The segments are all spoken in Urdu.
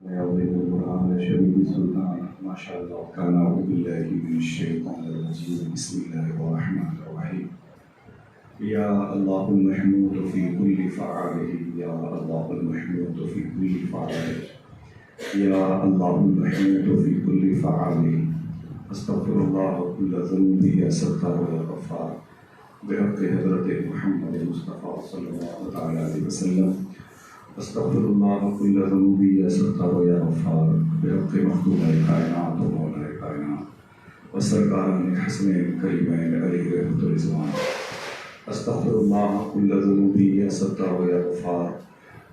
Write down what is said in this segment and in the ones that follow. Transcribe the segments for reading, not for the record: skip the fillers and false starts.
يعظم القرآن شديد السلطان ما شاء الله كان أعوذ بالله من الشيطان الرجيم بسم الله الرحمن الرحيم يا الله المحمود في كل فعاله يا الله المحمود في كل فعاله يا الله المحمود في كل فعاله استغفر الله كل ذنب يا ستار يا غفار بحق حضرت محمد المصطفى صلى الله تعالى عليه وسلم استغفر الله كل ذنوب يا ستار يا غفار بحق مخدوم الكائنات ومولى الكائنات وسرکاران حسنین کریمین علیہ رحمۃ الرضوان استغفر الله كل ذنوب يا ستار يا غفار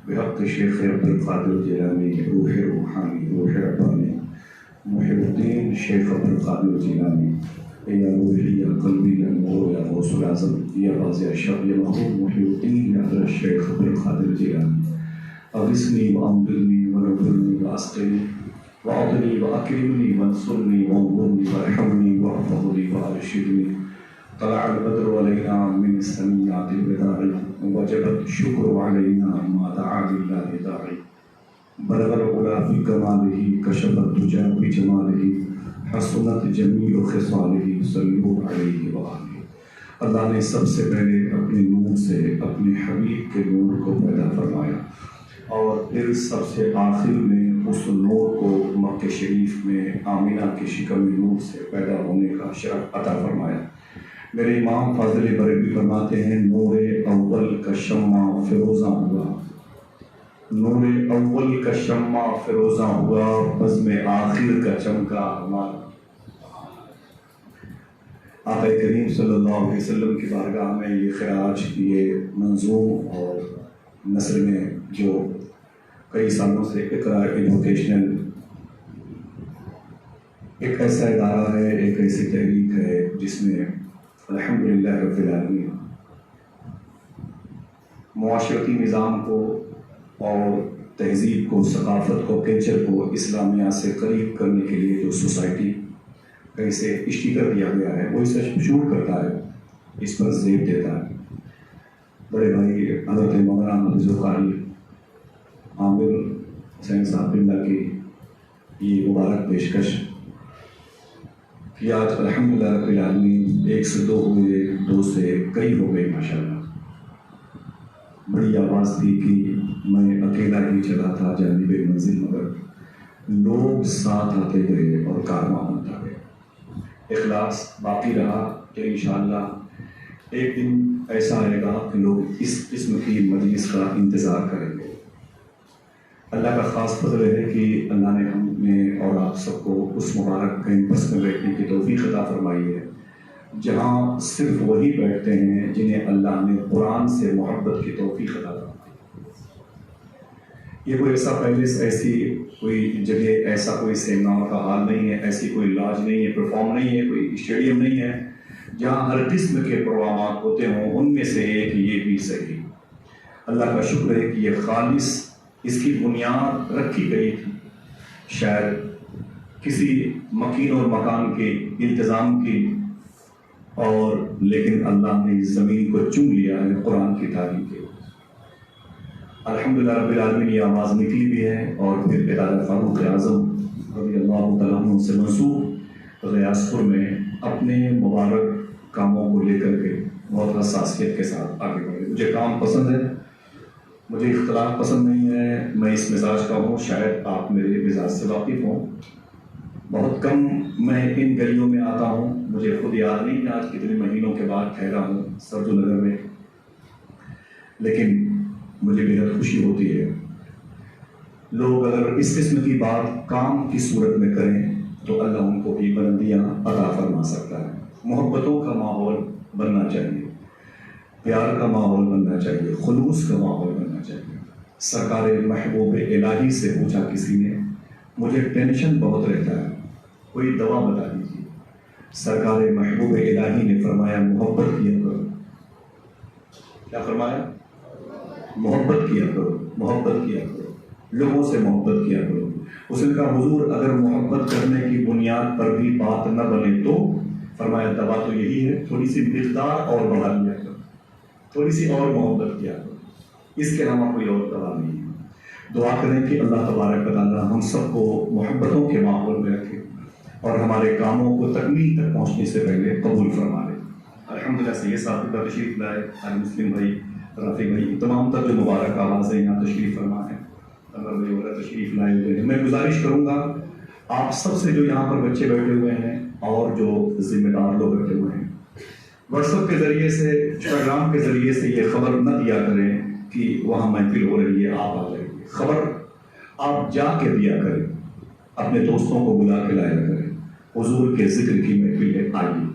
بحق شیخ عبد القادر الجیلانی روح روحانی روح ربانی محب الدین شیخ عبد القادر الجیلانی یا روحی یا قلبی یا نور یا غوث العظم یا غازی الشرق یا محبوب محب الدین یا حضرت شیخ عبد القادر الجیلانی اغثنی وانقذنی ونبرنی واسقنی واعطنی واکرمنی وانصرنی وانظرنی وارحمنی واحفظنی وارشدنی طلع البدر علينا من السميات البداع وجب الشكر علينا ما دعا لله داعي بلغ العلا في كماله كشف الدجى بجماله حسنت جميع خصاله صلوا عليه وآله اللہ نے سب سے پہلے اپنے نور سے اپنے حبیب کے نور کو پیدا فرمایا اور پھر سب سے آخر میں اس نور کو مکہ شریف میں آمینہ کی شکم نور سے پیدا ہونے کا شرف عطا فرمایا۔ میرے امام فاضل بریلوی فرماتے ہیں نور اول کا شمع فیروزہ ہوا، نور اول کا شمع فیروزہ ہوا، بزم آخر کا چمکا ہمارا۔ آقا کریم صلی اللہ علیہ وسلم کی بارگاہ میں یہ خراج، یہ منظوم اور نثر میں جو کئی سالوں سے اقرا ایجوکیشنل ایک ایسا ادارہ ہے، ایک ایسی تحریک ہے جس میں الحمدللہ رب العالمین معاشرتی نظام کو اور تہذیب کو، ثقافت کو، کلچر کو اسلامیہ سے قریب کرنے کے لیے جو سوسائٹی کا اسے اسٹیکر دیا گیا ہے وہ اسے شور کرتا ہے، اس پر زیب دیتا ہے۔ بڑے بھائی حضرت مولانا حافظ القاری عامر حسین صاحب بلّہ کی یہ مبارک پیشکش کہ آج الحمدللہ رب العالمین ایک سے دو ہوئے، دو سے کئی ہو گئے ماشاءاللہ۔ بڑی آواز تھی کہ میں اکیلا ہی چلا تھا جانب منزل مگر لوگ ساتھ آتے گئے اور کارواں بنتا گیا۔ اخلاص باقی رہا کہ انشاءاللہ ایک دن ایسا آئے گا کہ لوگ اس قسم کی مجلس کا انتظار کریں گے۔ اللہ کا خاص فضل ہے کہ اللہ نے ہمیں اور آپ سب کو اس مبارک کیمپس میں بیٹھنے کی توفیق عطا فرمائی ہے جہاں صرف وہی بیٹھتے ہیں جنہیں اللہ نے قرآن سے محبت کی توفیق عطا فرمائی۔ یہ کوئی ایسا پیلس، ایسی کوئی جگہ، ایسا کوئی سیمینار کا ہال نہیں ہے، ایسی کوئی لاج نہیں ہے، پرفارم نہیں ہے، کوئی اسٹیڈیم نہیں ہے جہاں ہر قسم کے پروگرامات ہوتے ہوں۔ ان میں سے ایک یہ بھی صحیح۔ اللہ کا شکر ہے کہ یہ خالص اس کی بنیاد رکھی گئی تھی شاید کسی مکین اور مکان کے انتظام کی، اور لیکن اللہ نے اس زمین کو چن لیا ہے قرآن کی تعلیم کے۔ الحمدللہ رب العالمین یہ آواز نکلی بھی ہے، اور پھر ادارہ فاروق اعظم رضی اللہ تعالیٰ عنہ سے منسوب غیاث پور میں اپنے مبارک کاموں کو لے کر کے بہت حساسیت کے ساتھ آگے بڑھے۔ مجھے کام پسند ہے، مجھے اختلاف پسند نہیں ہے، میں اس مزاج کا ہوں، شاید آپ میرے مزاج سے واقف ہوں۔ بہت کم میں ان گلیوں میں آتا ہوں، مجھے خود یاد نہیں کہ آج کتنے مہینوں کے بعد ٹھہرا ہوں سرجو نگر میں، لیکن مجھے بہت خوشی ہوتی ہے۔ لوگ اگر اس قسم کی بات کام کی صورت میں کریں تو اللہ ان کو بھی بلندیاں عطا فرما سکتا ہے۔ محبتوں کا ماحول بننا چاہیے، پیار کا ماحول بننا چاہیے، خلوص کا ماحول بننا چاہیے۔ سرکار محبوب الہی سے پوچھا کسی نے، مجھے ٹینشن بہت رہتا ہے، کوئی دوا بتا دیجیے۔ سرکار محبوب الہی نے فرمایا محبت کیا کرو۔ کیا فرمایا؟ محبت کیا کرو، محبت کیا کرو، لوگوں سے محبت کیا کرو۔ اس نے کہا حضور اگر محبت کرنے کی بنیاد پر بھی بات نہ بنے تو؟ فرمایا دوا تو یہی ہے، تھوڑی سی مقدار اور بڑھا لیا کرو، تھوڑی سی اور محبت کیا کرو، اس کے علاوہ کوئی اور دوا نہیں ہے۔ دعا کریں کہ اللہ تبارک و تعالیٰ ہم سب کو محبتوں کے ماحول میں رکھے اور ہمارے کاموں کو تکمیل تک پہنچنے سے پہلے قبول فرما لے۔ الحمدللہ سید صاحب کا تشریف لائے، مسلم بھائی، رافی بھائی، تمام تر جو مبارک آوازیں یہاں تشریف فرما ہے، انور بھائی وغیرہ تشریف لائے ہوئے ہیں۔ میں گزارش کروں گا آپ سب سے جو یہاں پر بچے بیٹھے ہوئے ہیں اور جو ذمہ دار لوگ بیٹھے ہوئے ہیں، واٹس ایپ کے ذریعے سے، انسٹاگرام کے ذریعے سے یہ خبر نہ دیا کریں کہ وہاں محفل ہو رہی ہے، آپ آ جائیے۔ خبر آپ جا کے دیا کریں، اپنے دوستوں کو بلا کے لایا کریں، حضور کے ذکر کی محفل ہے، آئیے۔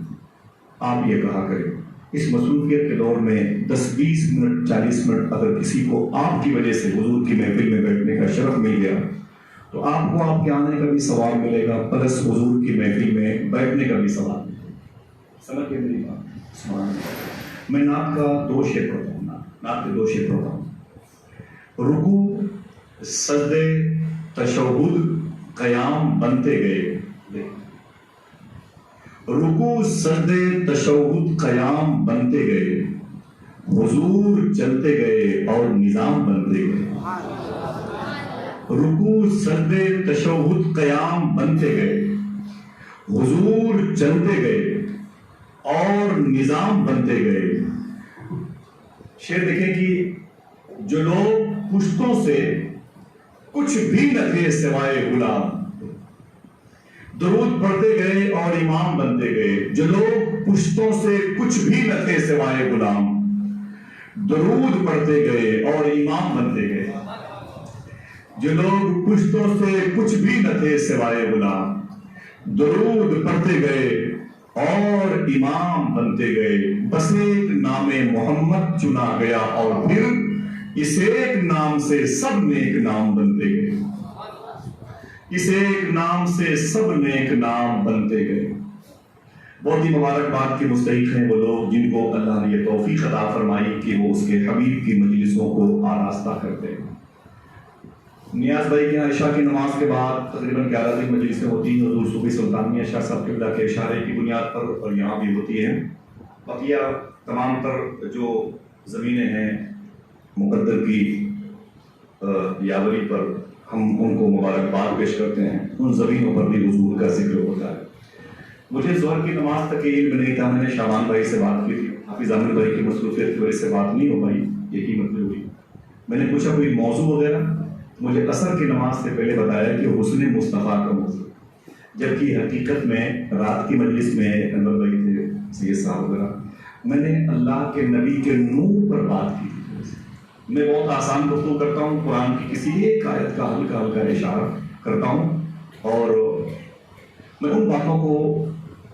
آپ یہ کہا کریں، اس مصروفیت کے دور میں 10-20 منٹ 40 منٹ اگر کسی کو آپ کی وجہ سے حضور کی محفل میں بیٹھنے کا شرف مل گیا تو آپ کو آپ کے آنے کا بھی ثواب ملے گا، پلس حضور کی محفل میں بیٹھنے کا بھی ثواب ملے گا۔ سمجھ کے میری بات؟ سبحان اللہ۔ میں نعت کا 2 شعر پڑھتا ہوں، نعت کے 2 شعر پڑھتا ہوں۔ رکوع، سجدے، تشہد، قیام بنتے گئے، رکوع، سجدے، تشہد، قیام بنتے گئے، حضور چلتے گئے اور نظام بنتے گئے۔ رکوع، سجدے، تشہد، قیام بنتے گئے، حضور چلتے گئے اور نظام بنتے گئے۔ شعر دیکھیں کہ جو لوگ پشتوں سے کچھ بھی نہ تھے سوائے غلام، درود پڑھتے گئے اور امام بنتے گئے۔ جو لوگ پشتوں سے کچھ بھی نہ تھے سوائے غلام، درود پڑھتے گئے اور امام بنتے گئے۔ جو لوگ پشتوں سے کچھ بھی نہ تھے سوائے غلام، درود پڑھتے گئے اور امام بنتے گئے۔ بس ایک نام محمد چنا گیا اور پھر اس ایک نام سے سب نیک نام بنتے گئے۔ اس ایک نام سے سب نیک نام بنتے گئے۔ بہت ہی مبارکباد کے مستحق ہیں وہ لوگ جن کو اللہ نے یہ توفیق عطا فرمائی کہ وہ اس کے حبیب کی مجلسوں کو آراستہ کرتے ہیں۔ نیاز بھائی کے یہاں عشاء کی نماز کے بعد تقریباً 11 دن مجلسیں ہوتی ہیں، حضور صوفی سلطانیہ شاہ صاحب قبلہ کے اشارے کی بنیاد پر، اور یہاں بھی ہوتی ہیں۔ بقیہ تمام تر جو زمینیں ہیں مقدر کی یاوری پر، ہم ان کو مبارکباد پیش کرتے ہیں۔ ان زمینوں پر بھی حضور کا ذکر ہوتا ہے۔ مجھے ظہر کی نماز تک یہ علم نہیں تھا، میں نے شعبان بھائی سے بات کی تھی، حافظ عامر بھائی کی مصروفیت کی وجہ سے بات نہیں ہو پائی، یہی مطلب ہوئی۔ میں نے پوچھا کوئی موضوع وغیرہ، مجھے عصر کی نماز سے پہلے بتایا کہ حسن مصطفیٰ کا موضوع، جبکہ حقیقت میں رات کی مجلس میں انور بھائی تھے، سید صاحب وغیرہ، میں نے اللہ کے نبی کے نور پر بات کی تھی۔ میں بہت آسان گفتگو کرتا ہوں، قرآن کی کسی ایک آیت کا ہلکا ہلکا اشارہ کرتا ہوں، اور میں ان باتوں کو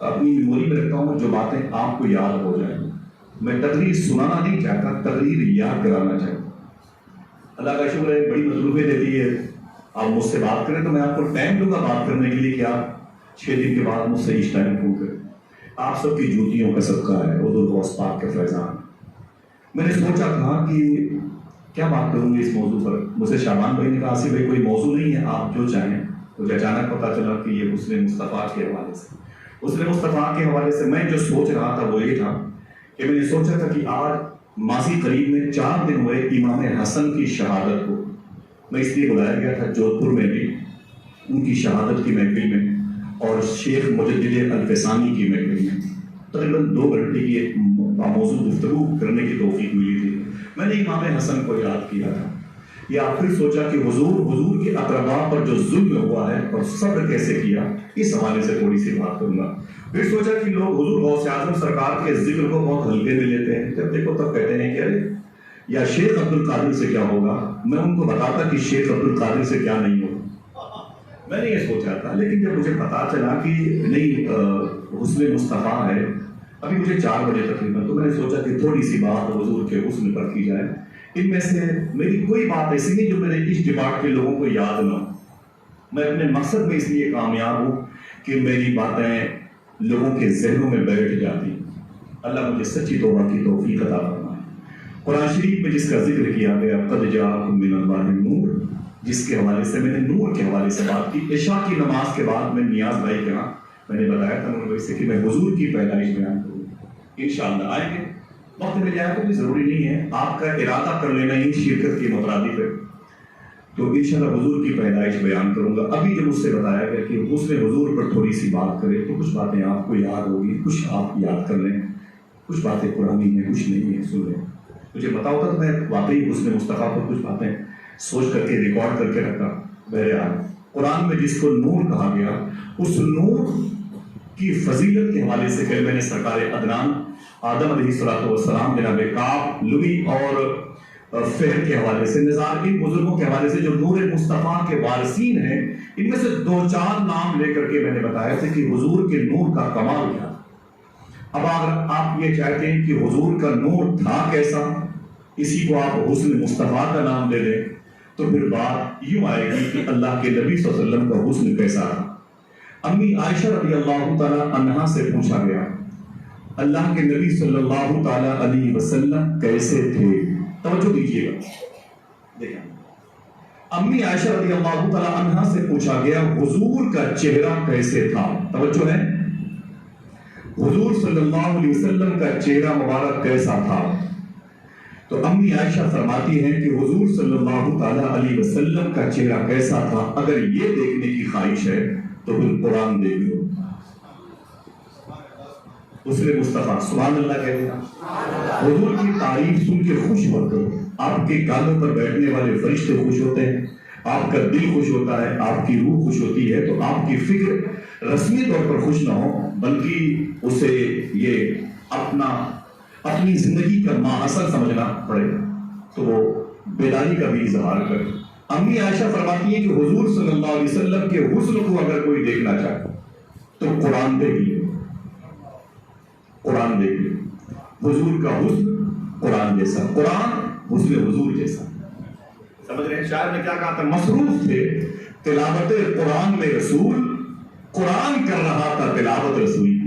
اپنی میموری میں رکھتا ہوں جو باتیں آپ کو یاد ہو جائیں۔ میں تقریر سنانا نہیں چاہتا، تقریر یاد کرانا چاہتا ہوں۔ اللہ کا شکر ہے، بڑی مصروفیت دیتی ہے، آپ مجھ سے بات کریں تو میں آپ کو ٹائم دوں گا بات کرنے کے لیے کہ آپ 6 دن کے بعد مجھ سے اس ٹائم پوچھ کریں۔ آپ سب کی جوتیوں کا صدقہ ہے، حضور غوث پاک کے فیضان۔ میں نے سوچا تھا کہ کیا بات کروں گی اس موضوع پر۔ مجھے شعبان بھائی نے کہا آصف بھائی کوئی موضوع نہیں ہے، آپ جو چاہیں۔ مجھے اچانک پتا چلا کہ یہ حسن مصطفیٰ کے حوالے سے، حسن مصطفیٰ کے حوالے سے میں جو سوچ رہا تھا وہ یہ تھا کہ میں نے سوچا تھا کہ آج ماضی قریب میں 4 دن ہوئے امام حسن کی شہادت کو، میں اس لیے بلایا گیا تھا جودھ پور میں بھی ان کی شہادت کی محفل میں، اور شیخ مجدد الفسانی کی محفل میں تقریباً 2 گھنٹے کی ایک موضوع گفتگو کرنے کی توفیق ملی تھی۔ میں نے امام حسن کو یاد کیا تھا، یا پھر سوچا کہ حضور کے اقربا پر جو ظلم ہوا ہے اور صبر کیسے کیا، اس حوالے سے تھوڑی سی بات کروں گا۔ پھر سوچا کہ لوگ حضور غوث اعظم سرکار کے ذکر کو بہت ہلکے میں لیتے ہیں، جب دیکھو تب کہتے ہیں کہ ارے یا شیخ عبد القادر سے کیا ہوگا۔ میں ان کو بتاتا کہ شیخ عبد القادر سے کیا نہیں ہوگا، میں نے یہ سوچا تھا۔ لیکن جب مجھے پتا چلا کہ نہیں حسن مصطفیٰ ہے، ابھی مجھے 4 بجے تقریباً، تو میں نے سوچا کہ تھوڑی سی بات حضور کے حسن پر کی جائے۔ ان میں سے میری کوئی بات ایسی نہیں جو میرے اس ڈپارٹ کے لوگوں کو یاد نہ ہو۔ میں اپنے مقصد میں اس لیے کامیاب ہوں کہ میری باتیں لوگوں کے ذہنوں میں بیٹھ جاتی۔ اللہ مجھے سچی توبہ کی توفیق عطا فرمائے۔ قرآن شریف میں جس کا ذکر کیا گیا قد جاءکم من اللہ نور، جس کے حوالے سے میں نے نور کے حوالے سے بات کی۔ عشاء کی نماز کے بعد میں نیاز بھائی کے ہاں میں نے بتایا تھا نور سے کہ میں حضور کی پیدائش بیان کروں، انشاءاللہ آئیں گے، وقت مل جائے تو بھی ضروری نہیں ہے، آپ کا ارادہ کر لینا ہی شرکت کی مترادف ہے۔ تو انشاءاللہ حضور کی پیدائش بیان کروں گا. ابھی جب اس سے بتایا گیا کہ حسن حضور پر تھوڑی سی بات کرے تو کچھ باتیں آپ کو یاد ہوگی, کچھ آپ یاد کر لیں, کچھ باتیں پرانی ہیں, کچھ نہیں ہیں, سن لیں. مجھے پتا ہوتا تو میں واقعی حسن مصطفیٰ پر کچھ باتیں سوچ کر کے ریکارڈ کر کے رکھا. بہرحال قرآن میں جس کو نور کہا گیا, اس نور کی فضیلت کے حوالے سے کل میں نے سرکار ادنان آدم علیہ السلام, جناب کعب, لوی اور فہر کے حوالے سے, نزار, ان بزرگوں کے حوالے سے جو نور مصطفیٰ کے وارثین ہیں, ان میں سے 2-4 نام لے کر کے میں نے بتایا تھا کہ حضور کے نور کا کمال کیا. اب اگر آپ یہ چاہتے ہیں کہ حضور کا نور تھا کیسا, اسی کو آپ حسن مصطفیٰ کا نام دے دیں, تو پھر بات یوں آئے گی کہ اللہ کے نبی صلی اللہ علیہ وسلم کا حسن کیسا تھا. امی عائشہ رضی اللہ تعالی عنہا سے پوچھا گیا, اللہ کے نبی صلی اللہ تعالی علیہ وسلم کیسے تھے. توجہ دیجیے گا, دیکھیں, امی عائشہ رضی اللہ تعالی عنہا سے پوچھا گیا حضور کا چہرہ کیسے تھا. توجہ ہے, حضور صلی اللہ علیہ وسلم کا چہرہ مبارک کیسا تھا. تو امی عائشہ فرماتی ہیں کہ حضور صلی اللہ تعالی علیہ وسلم کا چہرہ کیسا تھا, اگر یہ دیکھنے کی خواہش ہے تو پھر قرآن دیکھ لو. اس نے مصطفیٰ سبحان اللہ کہہ دیا. حضور کی تعریف سن کے خوش ہو کر آپ کے کانوں پر بیٹھنے والے فرشتے خوش ہوتے ہیں, آپ کا دل خوش ہوتا ہے, آپ کی روح خوش ہوتی ہے. تو آپ کی فکر رسمی طور پر خوش نہ ہو, بلکہ اسے یہ اپنی زندگی کا ماحصل سمجھنا پڑے گا, تو وہ بیداری کا بھی اظہار کرے. امی عائشہ فرماتی ہیں کہ حضور صلی اللہ علیہ وسلم کے حسن کو اگر کوئی دیکھنا چاہے تو قرآن دیکھ لیے, قرآن دیکھ لیے. حضور کا حسن قرآن جیسا, قرآن حسن حضور جیسا. سمجھ رہے ہیں شاعر نے کیا کہا تھا, مصروف تھے تلاوت قرآن میں رسول, قرآن کر رہا تھا تلاوت رسول کی.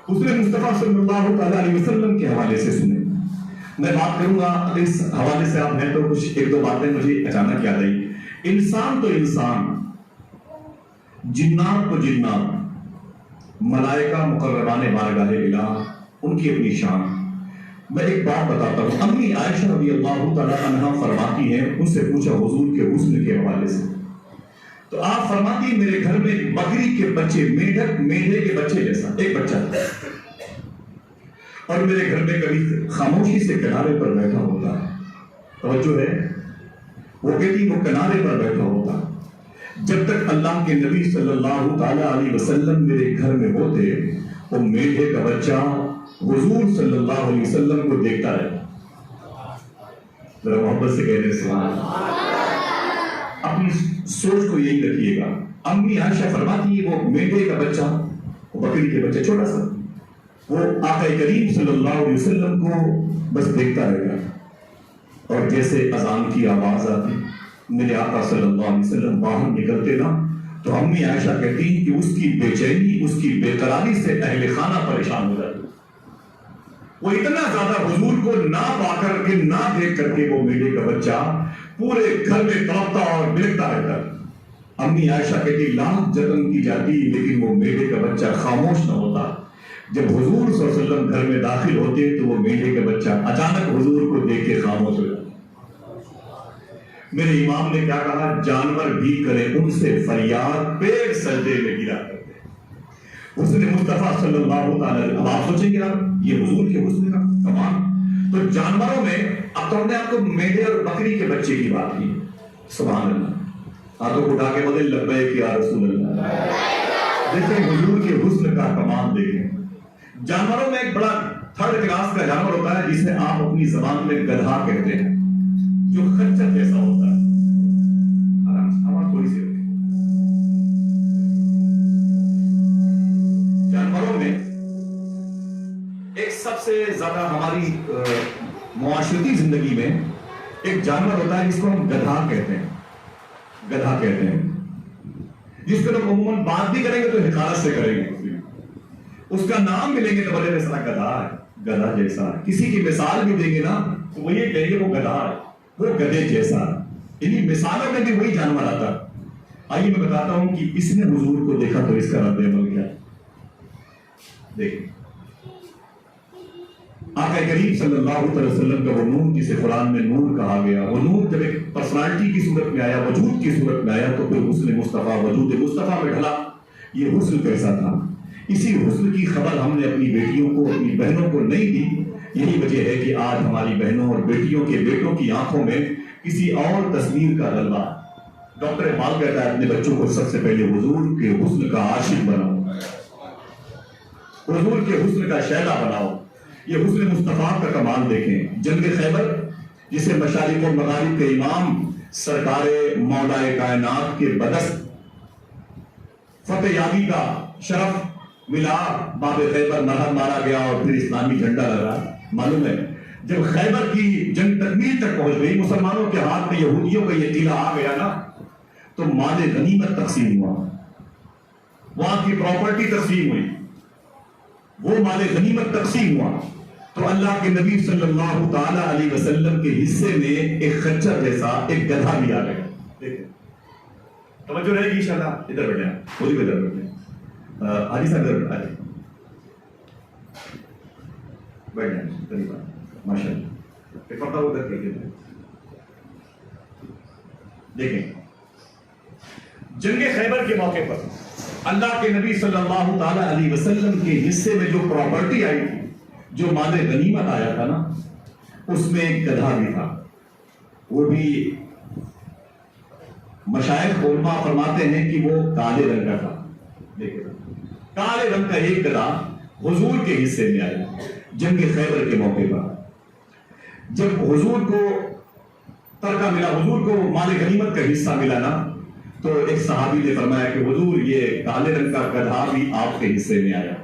حسن مصطفیٰ صلی اللہ تعالی علیہ وسلم کے حوالے سے سنیں. میں بات کروں گا اس حوالے سے, آپ ہیں تو کچھ 1-2 باتیں مجھے اچانک یاد آئی. انسان تو انسان, جنات تو جنات, ملائکہ مقربان بارگاہ الہ, ان کی اپنی شان. میں ایک بات بتاتا ہوں. امی عائشہ رضی اللہ تعالی عنہا فرماتی ہیں, ان سے پوچھا حضور کے حسن کے حوالے سے, تو آپ فرماتی ہیں میرے گھر میں بکری کے بچے, میڈے کے بچے جیسا ایک بچہ تھا, اور میرے گھر میں کبھی خاموشی سے کنارے پر بیٹھا ہوتا. توجہ ہے, وہ کہتی وہ کنارے پر بیٹھا ہوتا جب تک اللہ کے نبی صلی اللہ تعالی علیہ وسلم میرے گھر میں ہوتے, وہ میڈے کا بچہ حضور صلی اللہ علیہ وسلم کو دیکھتا رہتا. ذرا محبت سے کہنے سے اپنی سوچ کو یہی رکھیے گا. امی عائشہ فرماتی ہے وہ میڈے کا بچہ, وہ بکری کے بچے چھوٹا سا, وہ آقا کریم صلی اللہ علیہ وسلم کو بس دیکھتا رہ گیا. اور جیسے اذان کی آواز آتی, میرے آقا صلی اللہ علیہ وسلم باہر نکلتے نا, تو امی عائشہ کہتی ہیں کہ اس کی بے چینی, اس کی بے قراری سے اہل خانہ پریشان ہو جاتے. وہ اتنا زیادہ حضور کو نہ پا کر کے, نہ دیکھ کر کے, وہ میڈے کا بچہ پورے گھر میں تڑپتا اور بلکتا رہتا. امی عائشہ کہتی لاکھ جتن کی جاتی لیکن وہ میڈے کا بچہ خاموش نہ ہوتا. جب حضور صلی اللہ علیہ وسلم گھر میں داخل ہوتے تو وہ میڈے کا بچہ اچانک حضور کو دیکھ کے خاموش ہو جاتا. میرے امام نے کیا کہا, جانور بھی کرے ان سے فریاد, پیڑ سجدے میں گرا کرتے. حسن مصطفیٰ صلی اللہ تعالی. اب آپ سوچیں گے آپ یہ حضور کے حسن کا کمال. تو جانوروں میں اب تو ہم نے آپ کو میڈے اور بکری کے بچے کی بات کی, سبحان اللہ, ہاتھوں کو اٹھا کے بولے لبیک یا رسول اللہ. دیکھیں حضور کے حسن کا کمال دیکھیں. جانوروں میں ایک بڑا 3rd کلاس کا جانور ہوتا ہے جسے آپ اپنی زبان میں گدھا کہتے ہیں, جو خچر جیسا ہوتا ہے. آواز تھوڑی سی ہوتی. جانوروں میں ایک سب سے زیادہ ہماری معاشرتی زندگی میں ایک جانور ہوتا ہے جس کو ہم گدھا کہتے ہیں. گدھا کہتے ہیں جس کو ہم عموماً بات بھی کریں گے تو حقارت سے کریں گے. اس کا نام ملیں گے تو بولے ایسا گدھا ہے, گدھا جیسا. کسی کی مثال بھی دیں گے نا تو وہ یہ کہیں گے وہ گدھا ہے, وہ گدھے جیسا. انہیں مثالوں میں بھی وہی جانور آتا. آئیے میں بتاتا ہوں کہ اس نے حضور کو دیکھا تو اس کا رد عمل کیا. دیکھیں آقا کریم صلی اللہ علیہ وسلم کا وہ نور جسے قرآن میں نور کہا گیا، وہ نور جب ایک پرسنالٹی کی صورت میں آیا، وجود کی صورت میں آیا، تو پھر حسن مصطفیٰ وجود مصطفیٰ میں ڈھلا۔ یہ حسن کیسا تھا؟ اسی حسن کی خبر ہم نے اپنی بیٹیوں کو، اپنی بہنوں کو نہیں دی۔ یہی وجہ ہے کہ آج ہماری بہنوں اور بیٹیوں کے بیٹوں کی آنکھوں میں کسی اور تصویر کا غلبہ۔ ڈاکٹر اقبال کہتا ہے اپنے بچوں کو سب سے پہلے حضور کے حسن کا عاشق بناؤ، حضور کے حسن کا شیدا بناؤ۔ یہ حسن مصطفیٰ کا کمال دیکھیں۔ جنگ خیبر جسے مشارق و مغارب کے امام سرکار مولا کائنات کے بدست فتح یابی کا شرف ملا، باب خیبر نہر مارا گیا اور پھر اسلامی جھنڈا لگا۔ معلوم ہے جب خیبر کی جنگ تکمیل تک پہنچ گئی، مسلمانوں کے ہاتھ میں یہودیوں کا یہ قلعہ آ گیا نا، تو مال غنیمت تقسیم ہوا، وہاں کی پراپرٹی تقسیم ہوئی، وہ مال غنیمت تقسیم ہوا، تو اللہ کے نبی صلی اللہ تعالی علیہ وسلم کے حصے میں ایک خچر جیسا ایک گدھا بھی آ گیا۔ دیکھیں توجہ رہے گی انشاءاللہ۔ ادھر بیٹھے ہیں، خود ادھر بیٹھے، حاجی صاحب ادھر بیٹھے، بیٹھ جائیں قریب، ماشاء اللہ ایک پردہ ادھر کر کے دیکھیں۔ جنگ خیبر کے موقع پر اللہ کے نبی صلی اللہ تعالی علیہ وسلم کے حصے میں جو پراپرٹی آئی تھی، جو مال غنیمت آیا تھا نا، اس میں ایک گدھا بھی تھا۔ وہ بھی مشائخ علماء فرماتے ہیں کہ وہ کالے رنگ کا تھا۔ دیکھیں کالے رنگ کا ایک گدھا حضور کے حصے میں آیا جنگ خیبر کے موقع پر۔ جب حضور کو ترکہ ملا، حضور کو مال غنیمت کا حصہ ملا نا، تو ایک صحابی نے فرمایا کہ حضور یہ کالے رنگ کا گدھا بھی آپ کے حصے میں آیا۔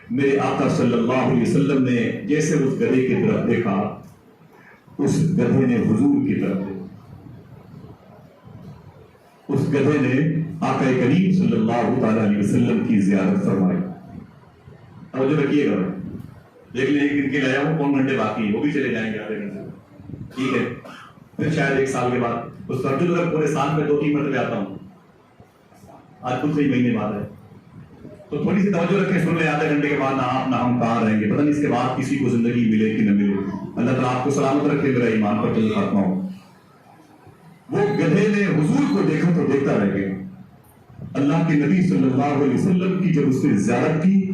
میرے آقا صلی اللہ علیہ وسلم نے جیسے اس گدھے کی طرف دیکھا، اس گدھے نے حضور کی طرف دیکھا، اس گدھے نے آقا کریم صلی اللہ تعالی علیہ وسلم کی زیارت فرمائی۔ توجہ رکھیے گا، دیکھ لیں ایک دن کے لایا ہوں، 4 گھنٹے باقی، وہ بھی چلے جائیں گے آدھے گھنٹے، ٹھیک ہے، پھر شاید 1 سال کے بعد اس ترجمہ اگر پورے سال میں 2-3 مرتبہ آتا ہوں، آج کچھ ہی مہینے بعد ہے، تو تھوڑی سی توجہ رکھیں، سن لیں آدھے گھنٹے کے بعد نہ آپ نہ ہم کہاں رہیں گے، پتہ نہیں اس کے بعد کسی کو زندگی ملے کہ نہ ملے۔ اللہ تعالیٰ آپ کو سلامت رکھے، میرا ایمان پر چل خاتمہ ہو۔ وہ گدھے نے حضور کو دیکھا تو دیکھتا رہ گیا۔ اللہ کے نبی صلی اللہ علیہ وسلم کی جب اس نے زیارت کی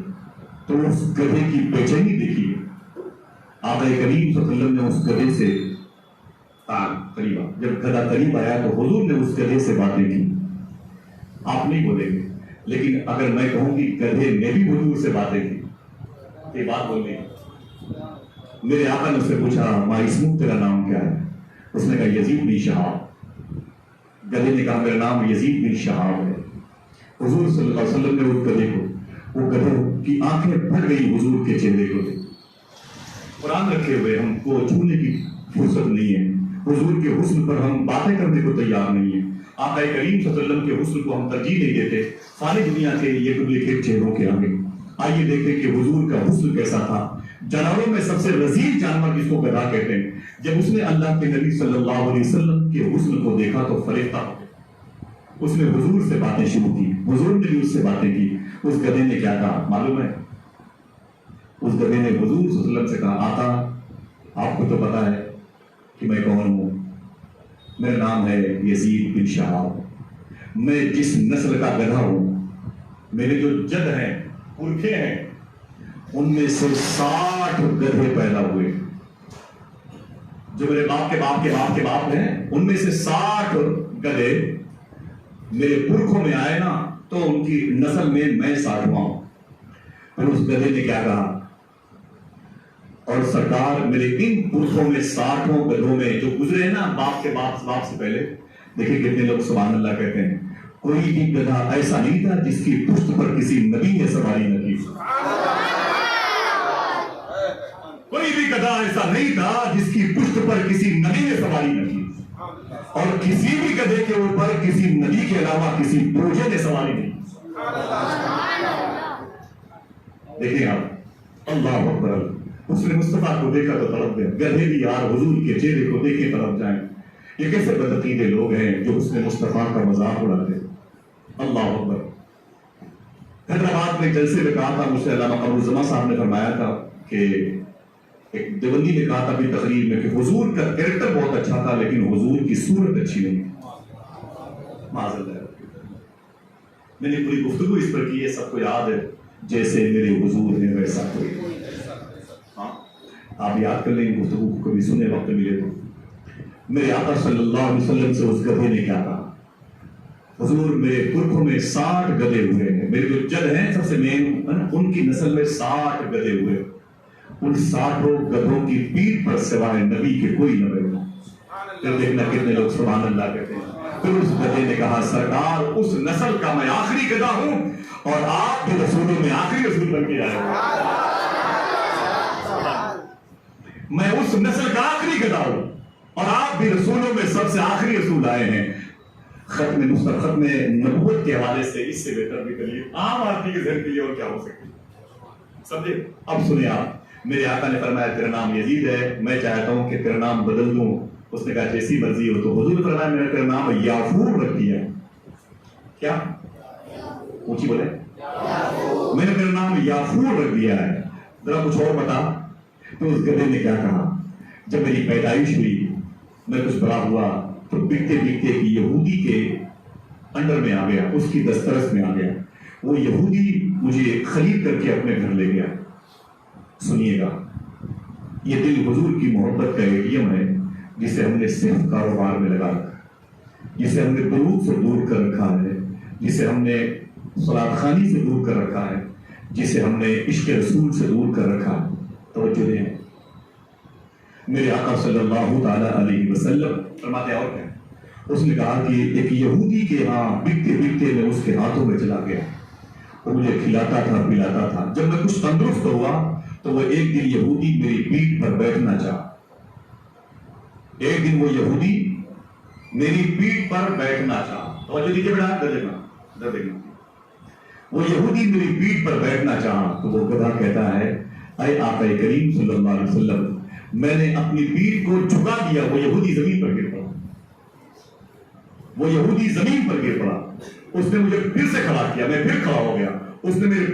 تو اس گدھے کی بے چینی دیکھی۔ آقا کریم صلی اللہ علیہ وسلم نے اس گدھے سے قریب آیا، جب گدھا قریب آیا تو حضور نے اس گدھے سے باتیں کی۔ آپ نہیں بولیں گے، لیکن اگر میں کہوں کہ گدھے نے بھی حضور سے باتیں کی، یہ بات بولنے کی۔ میرے آقا نے اس سے پوچھا ما اسمک، تیرا نام کیا ہے؟ اس نے کہا یزید بن شہاب۔ گدھے نے کہا میرا نام یزید بن شہاب ہے۔ حضور صلی اللہ علیہ وسلم نے اس گدھے کو، وہ گدھے کی آنکھیں پھٹ گئی حضور کے چہرے کو۔ قرآن رکھے ہوئے ہم کو چھونے کی فرصت نہیں ہے، حضور کے حسن پر ہم باتیں کرنے کو تیار نہیں ہیں، آقا کریم صلی اللہ علیہ وسلم کے حسن کو ہم ترجیح نہیں دیتے ساری دنیا کے یہ ڈپلیکیٹ چہروں کے آگے۔ آئیے دیکھیں کہ حضور کا حسن کیسا تھا۔ جانوروں میں سب سے رذیل جانور جس کو گدھا کہتے ہیں، جب اس نے اللہ کے نبی صلی اللہ علیہ وسلم کے حسن کو دیکھا تو فریفتہ ہو گیا۔ اس نے حضور سے باتیں شروع کی، حضور نے بھی اس سے باتیں کی۔ اس گدھے نے کیا کہا معلوم ہے؟ اس گدھے نے حضور صلی اللہ علیہ وسلم سے کہا آقا آپ کو تو پتا ہے کہ میں کون ہوں، میرا نام ہے یزید بن شہاب، میں جس نسل کا گدھا ہوں، میرے جو جد ہیں، پرکھے ہیں، ان میں سے 60 گدھے پیدا ہوئے، جو میرے باپ کے باپ کے باپ کے باپ ہیں، ان میں سے 60 گدھے میرے پرکھوں میں آئے نا، تو ان کی نسل میں 60واں ہوں۔ پھر اس گدھے نے کیا کہا، اور سرکار میرے ان پرکھوں میں 60 گدھوں میں جو گزرے ہیں نا باپ کے باپ سے پہلے، دیکھیں کتنے لوگ سبحان اللہ کہتے ہیں، کوئی بھی گدھا ایسا نہیں تھا جس کی پشت پر کسی نبی نے سواری نہ کی، کوئی بھی گدھا ایسا نہیں تھا جس کی پشت پر کسی نبی نے سواری نہ کی، اور کسی بھی گدھے کے اوپر کسی نبی کے علاوہ کسی پروجے نے سواری نہیں کی۔ دیکھیں آپ، اللہ اکبر، اس نے مصطفیٰ کو دیکھا تو تڑپ گیا۔ گدھے بھی یار حضور کے چہرے کو دیکھے تڑپ جائیں۔ یہ کیسے بدعقیدے لوگ ہیں جو اس نے مصطفیٰ کا مذاق اڑاتے۔ اللہ اکبر۔ حیدرآباد میں جلسے میں کہا تھا مجھ سے علامہ قمر الزمان صاحب نے فرمایا تھا کہ ایک دیوبندی نے کہا تھا اپنی تقریر میں کہ حضور کا کیریکٹر بہت اچھا تھا لیکن حضور کی صورت اچھی نہیں. معاذ اللہ. میں نے پوری گفتگو اس پر کی ہے, سب کو یاد ہے, جیسے میرے حضور ہیں ویسا کوئی. ہاں آپ یاد کر لیں گفتگو کو, کبھی سنے وقت ملے تو. میرے آقا صلی اللہ علیہ وسلم سے اس گدھے نے کیا کہا, حضور میرے پرکھوں میں 60 گدھے ہوئے ہیں, میرے جو جد ہیں سب سے مین ان کی نسل میں 60 گدھے ہوئے, ان 60 گدھوں کی پیٹھ پر سوائے نبی کے کوئی نہ بیٹھا. پھر دیکھنا کتنے لوگ سبحان اللہ کہتے ہیں. پھر اس گدھے نے کہا سرکار اس نسل کا میں آخری گدھا ہوں اور آپ کے رسولوں میں آخری رسول بن کے آئے ہوں. میں اس نسل کا آخری گدھا ہوں اور آپ بھی رسولوں میں سب سے آخری رسول آئے ہیں. ختم نبوت کے حوالے سے اس سے بہتر بھی کریے عام آدمی کے ذہن کے لیے اور کیا ہو سکتی سمجھے. اب سنیں آپ, میرے آقا نے فرمایا تیرا نام یزید ہے, میں چاہتا ہوں کہ تیرا نام بدل دوں. اس نے کہا جیسی مرضی ہو. تو حضور نے فرمایا میں نے تیرا نام یافور رکھ دیا. کیا اونچی بولے, میں نے تیرا نام یافور رکھ دیا ہے. ذرا کچھ اور بتا. تو اس گدھے نے کیا کہا, جب میری پیدائش ہوئی میں کچھ بڑا ہوا تو بکتے بکتے ایک یہودی کے انڈر میں آ گیا, اس کی دسترس میں آ گیا. وہ یہودی مجھے خرید کر کے اپنے گھر لے گیا. سنیے گا, یہ دل حضور کی محبت کا ایٹیم ہے جسے ہم نے صرف کاروبار میں لگا رکھا, جسے ہم نے درود سے دور کر رکھا ہے, جسے ہم نے صلاۃ خوانی سے دور کر رکھا ہے, جسے ہم نے عشق رسول سے دور کر رکھا ہے. توجہ دیں, میرے آقا صلی اللہ تعالی علیہ وسلم فرماتے ہیں اور کیا, اس نے کہا کہ ایک یہودی کے ہاں بکتے بکتے میں اس کے ہاتھوں میں چلا گیا. وہ مجھے کھلاتا تھا پلاتا تھا. جب میں کچھ تندرست ہوا تو وہ ایک دن یہودی میری پیٹھ پر بیٹھنا چاہا. ایک دن وہ یہودی میری پیٹھ پر بیٹھنا چاہا. توجہ دیجیے بیٹا, ادھر دیکھنا. وہ یہودی میری پیٹھ پر بیٹھنا چاہا تو وہ گدھا کہتا ہے اے آقا کریم صلی اللہ علیہ وسلم, میں نے اپنی پیٹھ کو جھکا دیا. وہ یہودی زمین پر گر پڑا. وہ یہودی زمین پر گر پڑا. اس نے مجھے پھر سے کھڑا کیا, میں پھر کھڑا ہو گیا. اس نے میری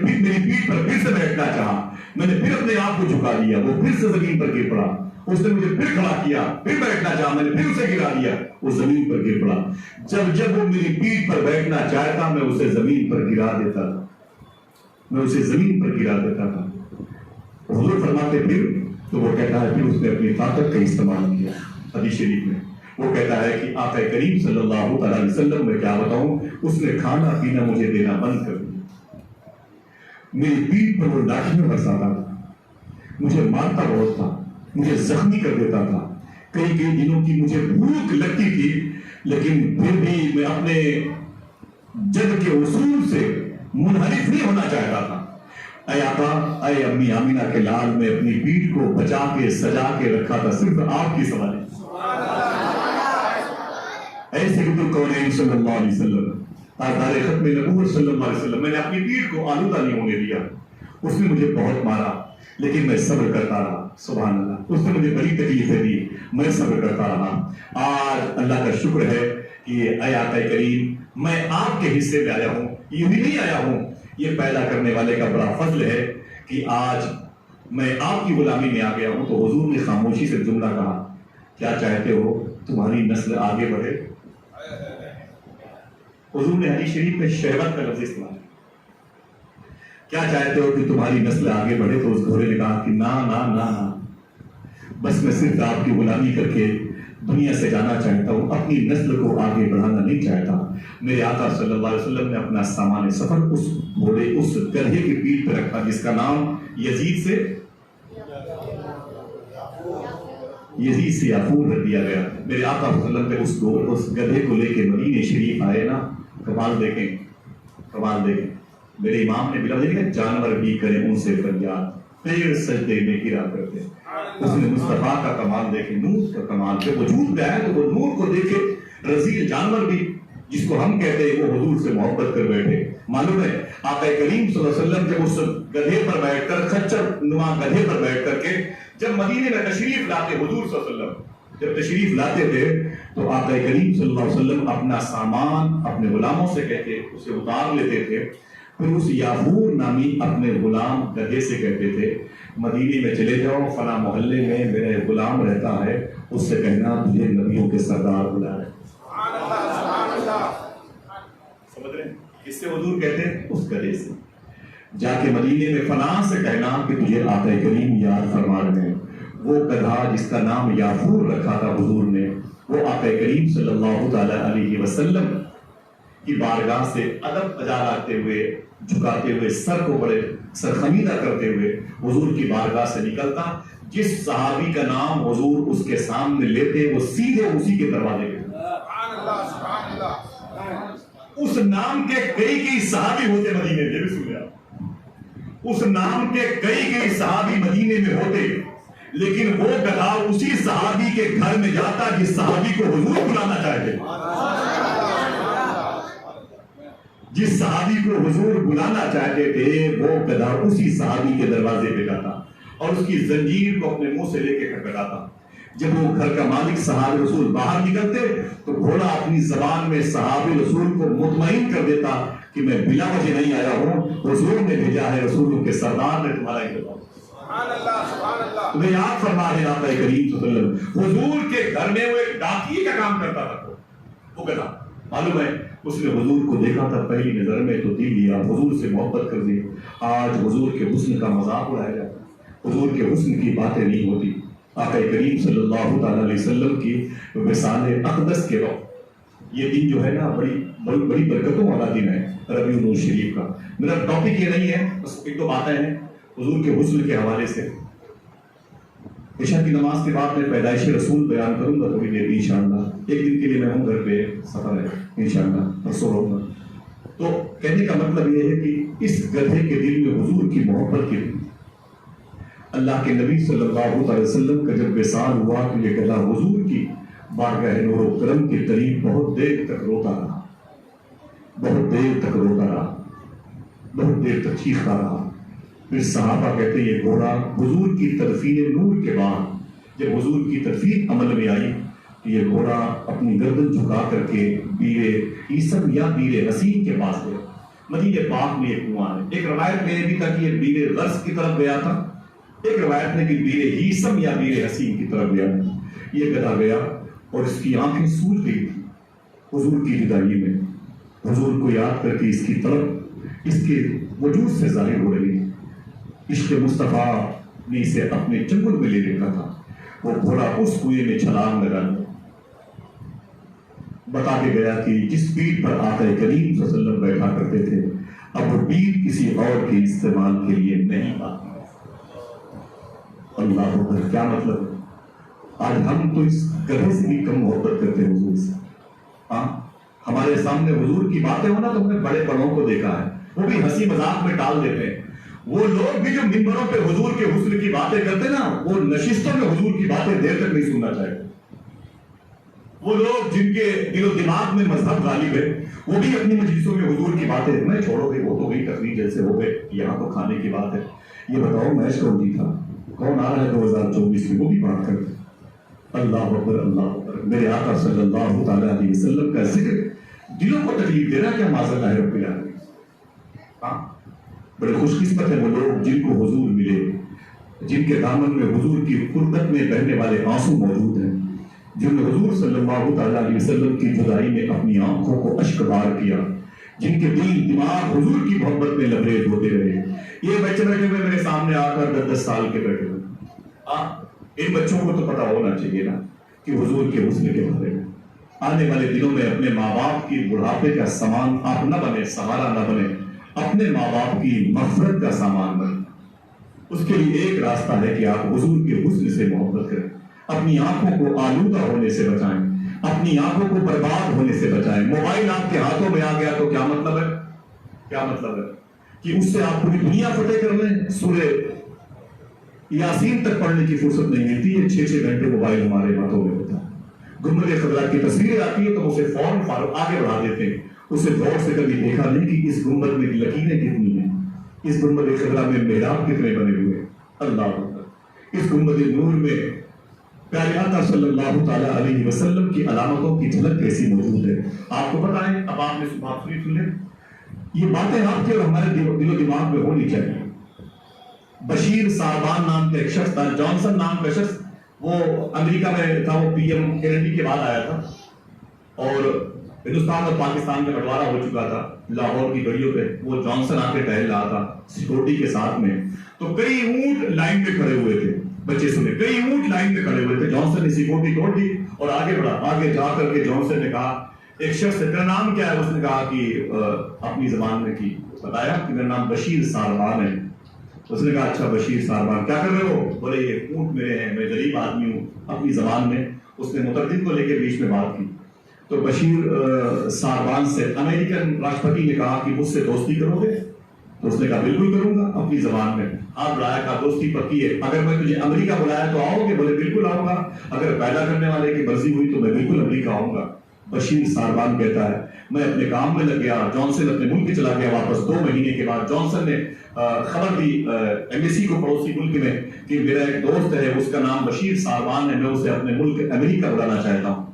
پیٹھ پر پھر سے بیٹھنا چاہا, میں نے پھر اپنے آپ کو جھکا دیا. وہ پھر سے زمین پر گر پڑا. اس نے مجھے پھر کھڑا کیا, پھر بیٹھنا چاہا, میں نے پھر اسے گرا دیا. وہ زمین پر گر پڑا. جب وہ میری پیٹھ پر بیٹھنا چاہتا میں اسے زمین پر گرا دیتا تھا. میں اسے زمین پر گرا دیتا تھا. حضور فرماتے پھر تو وہ کہتا ہے پھر اس نے اپنی طاقت کا استعمال کیا. حدیث شریف میں وہ کہتا ہے کہ آقا کریم صلی اللہ علیہ وسلم میں کیا بتاؤں, اس نے کھانا پینا مجھے دینا بند کر دیا. میری پیٹھ پر وہ لاٹھیاں برساتا تھا, مجھے مارتا بہت تھا, مجھے زخمی کر دیتا تھا. کئی دنوں کی مجھے بھوک لگتی تھی لیکن پھر بھی میں اپنے جد کے اصول سے منحرف نہیں ہونا چاہتا تھا. اے آقا, اے امی آمینہ کے لال, میں اپنی پیٹھ کو بچا کے سجا کے رکھا تھا صرف آپ کی سوالے. اے سید الکونین صلی اللہ علیہ وسلم, تاجدار ختم نبوت صلی اللہ علیہ وسلم, میں نے اپنی پیٹھ کو آلودہ نہیں ہونے دیا. اس نے مجھے بہت مارا لیکن میں صبر کرتا رہا. سبحان اللہ, اس نے مجھے بڑی تکلیفیں دی, میں صبر کرتا رہا. آج اللہ کا شکر ہے کہ اے آقا کریم میں آپ کے حصے میں آیا ہوں. یہ بھی نہیں آیا ہوں, یہ پیدا کرنے والے کا بڑا فضل ہے کہ آج میں آپ کی غلامی میں آ گیا ہوں. تو حضور نے خاموشی سے جملہ کہا, کیا چاہتے ہو تمہاری نسل آگے بڑھے. حضور نے حدیث شریف میں شہوت کا لفظ استعمال کیا. کیا چاہتے ہو کہ تمہاری نسل آگے بڑھے. تو اس گھوڑے نے کہا کہ نا نا نا نا, بس میں صرف آپ کی غلامی کر کے دنیا سے جانا چاہتا ہوں, اپنی نسل کو آگے بڑھانا نہیں چاہتا. میرے آقا صلی اللہ علیہ وسلم نے اپنا سامان سفر اس گھوڑے, اس گدھے کی پیٹھ پہ رکھا جس کا نام یزید سے یافور رکھ دیا گیا. میرے آقا صلی اللہ علیہ وسلم اس گدھے کو لے کے مدینے شریف آئے نا, کمال دیکھیں, کمال دیکھیں. میرے امام نے بلا دیکھا جانور بھی کریں ان سے فریاد, پیر سجدے میں گرا کرتے. اس نے مصطفیٰ کا کمال دیکھے, نور کا کمال. جب وجود میں آئے تو وہ نور کو دیکھے. رزیل جانور بھی جس کو ہم کہتے ہیں وہ حضور سے محبت کر بیٹھے. معلوم ہے آقا کریم صلی اللہ علیہ وسلم جب اس گدھے پر بیٹھ کر, خچر نما گدھے پر بیٹھ کر کے جب مدینے میں تشریف لاتے, حضور صلی اللہ علیہ وسلم جب تشریف لاتے تھے تو آقا کریم صلی اللہ علیہ وسلم اپنا سامان اپنے غلاموں سے کہتے اسے اتار لیتے تھے. پھر اس یافور نامی اپنے غلام گدھے سے کہتے تھے مدینے میں چلے جاؤ فلاں محلے میں میرے غلام رہتا ہے، اس سے کہنا تجھے نبیوں کے سردار بلا رہے ہیں۔ سمجھ رہے ہیں؟ کس سے حضور کہتے ہیں؟ اس گدھے سے جا کے مدینے میں فلاں سے کہنا کہ تجھے آقا کریم یاد فرما رہے ہیں۔ وہ گدھا جس کا نام یافور رکھا تھا حضور نے، وہ آقا کریم صلی اللہ تعالی علیہ وسلم کی بارگاہ سے ادب ادا لاتے ہوئے، جھکاتے ہوئے، سر کو بڑے سرخمیدہ کرتے ہوئے حضور کی بارگاہ سے نکلتا۔ جس صحابی کا نام حضور اس کے سامنے لیتے وہ سیدھے اسی کے دروازے پہ، اس نام کے کئی صحابی ہوتے مدینے میں، بھی سن آپ، اس نام کے کئی صحابی مدینے میں ہوتے، لیکن وہ گدھا اسی صحابی کے گھر میں جاتا جس صحابی کو حضور بلانا چاہتے، جس صحابی کو حضور بلانا چاہتے تھے وہ گدھا اسی صحابی کے دروازے پہ جاتا اور اس کی زنجیر کو اپنے منہ سے لے کے کھٹکھٹاتا۔ جب وہ گھر کا مالک صحابی رسول باہر نکلتے تو گھوڑا اپنی زبان میں صحابی رسول کو مطمئن کر دیتا کہ میں بلا وجہ نہیں آیا ہوں، حضور نے بھیجا ہے، رسولوں کے سردار نے تمہارا انتظام۔ تمہیں یاد فرما رہے آقا کریم صلی اللہ علیہ وسلم، حضور کے گھر میں وہ ایک ڈاکیے کا کام کرتا تھا، وہ گدھا معلوم ہے اس نے حضور کو دیکھا تھا پہلی نظر میں تو دل لیا، حضور سے محبت کر دی۔ آج حضور کے حسن کا مذاق اڑایا جاتا ہے، حضور کے حسن کی باتیں نہیں ہوتی۔ آقا کریم صلی اللہ تعالی علیہ وسلم کی وصال اقدس کے وقت یہ دن جو ہے نا بڑی برکتوں والا دن ہے، ربیع الاول شریف کا۔ میرا ٹاپک یہ نہیں ہے، بس ایک دو باتیں ہیں حضور کے حسن کے حوالے سے۔ عشاء کی نماز کے بعد میں پیدائش رسول بیان کروں گا تھوڑی دیر انشاءاللہ۔ ایک دن کے لیے میں ہوں گھر پہ، سفر ہے انشاءاللہ، پرسوں رہوں گا۔ تو کہنے کا مطلب یہ ہے کہ اس گدھے کے دل میں حضور کی محبت کی، اللہ کے نبی صلی اللہ علیہ وسلم کا جب وصال ہوا تو یہ گدھا حضور کی بارگاہ نور و کرم کے قریب بہت دیر تک روتا رہا، بہت دیر تک روتا رہا، بہت دیر تک چیختا رہا۔ پھر صحابہ کہتے ہیں یہ گھوڑا حضور کی تدفین نور کے بعد جب حضور کی تدفین عمل میں آئی تو یہ گھوڑا اپنی گردن جھکا کر کے بیر عیسم یا بیر حسین کے پاس گیا۔ مدینہ پاک میں ایک کنواں ہے، ایک روایت میں یہ بھی تھا کہ یہ بیر غرس کی طرف گیا تھا، ایک روایت میں کہ بیر عیسم یا بیر حسین کی طرف گیا۔ یہ گدھا گیا اور اس کی آنکھیں سوج گئی تھی حضور کی جدائی میں، حضور کو یاد کر کے اس کی طرف اس کے وجود سے ظاہر ہو رہی ہے۔ عشق مصطفیٰ نے اسے اپنے چنگل میں لے رکھا تھا۔ وہ گھوڑا اس کنویں میں چھلانگ لگا بتا کے گیا کہ جس پیٹھ پر آقا کریم صلی اللہ علیہ وسلم بیٹھا کرتے تھے اب وہ پیٹھ کسی اور کے استعمال کے لیے نہیں آتی۔ اللہ اکبر، کیا مطلب ہے؟ آج ہم تو اس گدھے سے بھی کم محبت کرتے ہیں حضور سے۔ ہاں، ہمارے سامنے حضور کی باتیں ہونا تو ہم نے بڑے بڑوں کو دیکھا ہے، وہ بھی ہنسی مذاق میں ٹال دیتے ہیں۔ وہ لوگ بھی جو منبروں پہ حضور کے حسن کی باتیں کرتے نا، وہ نشستوں میں حضور کی باتیں دیر تک نہیں سننا چاہتے۔ وہ لوگ جن کے دل و دماغ میں مذہب غالب ہے وہ بھی اپنی مجلسوں میں حضور کی باتیں میں چھوڑو گے، وہ تو گئی تقریر جیسے ہو گئے، یہاں تو کھانے کی بات ہے۔ یہ بتاؤ میچ کون جیتا، کون آ رہا ہے 2024 میں، وہ بھی بات کرتے۔ اللہ اکبر، اللہ اکبر۔ میرے آقا صلی اللہ تعالی علیہ وسلم کا ذکر دلوں کو تکلیف دے رہا ہے، کیا معاذ اللہ رب العالمین۔ ہاں، بڑے خوش قسمت ہیں وہ لوگ جن کو حضور ملے، جن کے دامن میں حضور کی قربت میں بہنے والے آنسو موجود ہیں، جن نے حضور صلی اللہ تعالی علیہ وسلم کی جدائی میں اپنی آنکھوں کو اشک بار کیا، جن کے دل دماغ حضور کی محبت میں لبریز ہوتے رہے۔ یہ بچے بیٹھے ہوئے میرے سامنے آ کر 10 سال کے بیٹھے ہوئے، ان بچوں کو تو پتا ہونا چاہیے نا کہ حضور کے حسن کے بارے میں۔ آنے والے دنوں میں اپنے ماں باپ کی بڑھاپے کا سامان آپ نہ بنے، سہارا نہ بنے، اپنے ماں باپ کی مغفرت کا سامان بنے۔ اس کے لیے ایک راستہ ہے کہ آپ حضور کے حسن سے محبت کریں، اپنی آنکھوں کو آلودہ ہونے سے بچائیں، اپنی آنکھوں کو برباد ہونے سے بچائیں۔ موبائل آپ کے ہاتھوں میں آ گیا تو کیا مطلب ہے؟ کیا مطلب ہے کہ اس سے آپ پوری دنیا فتح کر لیں؟ سورہ یاسین تک پڑھنے کی فرصت نہیں ملتی ہے، 6 گھنٹے موبائل ہمارے ہاتھوں میں ہوتا ہے۔ گنبد خضرا کی تصویریں آتی ہے تو اسے فوراً آگے بڑھا دیتے ہیں، اسے غور سے کبھی دیکھا نہیں کہ اس گنبد میں لکیریں کتنی ہیں، اس گنبد خضرا میں محراب کتنے بنے ہوئے ہیں۔ اللہ اکبر۔ اس گنبد نور میں پیارے آقا صلی اللہ تعالی علیہ وسلم کی علامتوں کی جھلک کیسی موجود ہے۔ آپ کو پتہ ہے، اب آپ نے صبح سن لیں، یہ باتیں آپ کے اور ہمارے دل و دماغ میں ہونی چاہیے. بشیر ساربان نام کا ایک شخص تھا, جانسن نام کا شخص, وہ امریکہ میں تھا, وہ پی ایم کینیڈی کے بعد آیا تھا اور ہندوستان اور پاکستان میں بٹوارا ہو چکا تھا. لاہور کی گڑیوں پہ وہ جانسن آ کے ٹہل رہا تھا سیکورٹی کے ساتھ میں, تو کئی اونٹ لائن میں کھڑے ہوئے تھے. بچے سنے, کئی اونٹ لائن میں کھڑے ہوئے تھے. جانسن نے سیکورٹی توڑ دی اور آگے بڑھا. آگے جا کر کے جانسن نے کہا, ایک شخص سے تیرا نام کیا ہے؟ اس نے کہا کہ اپنی زبان میں کی بتایا کہ میرا نام بشیر ساربان ہے. اس نے کہا اچھا بشیر ساربان, کیا کر رہے ہو؟ بولے یہ اونٹ میرے ہیں, میں غریب آدمی ہوں. اپنی زبان میں اس نے مترجم کو لے کے بیچ میں بات کی. تو بشیر ساربان سے امریکن راشٹرپتی نے کہا کہ مجھ سے دوستی کرو گے؟ تو اس نے کہا بالکل کروں گا اپنی زبان میں. آپ بلایا, کہا دوستی پکی ہے, اگر میں تجھے امریکہ بلایا تو آؤ گے؟ بولے بالکل آؤں گا, اگر پیدا کرنے والے کی مرضی ہوئی تو میں بالکل امریکہ آؤں گا. بشیر ساربان کہتا ہے میں اپنے کام میں لگ گیا. جانسن اپنے ملک چلا گیا واپس. 2 مہینے کے بعد جانسن نے خبر دی ایمبیسی کو پڑوسی ملک میں کہ میرا ایک دوست ہے, اس کا نام بشیر ساربان ہے, میں اسے اپنے ملک امریکہ بلانا چاہتا ہوں.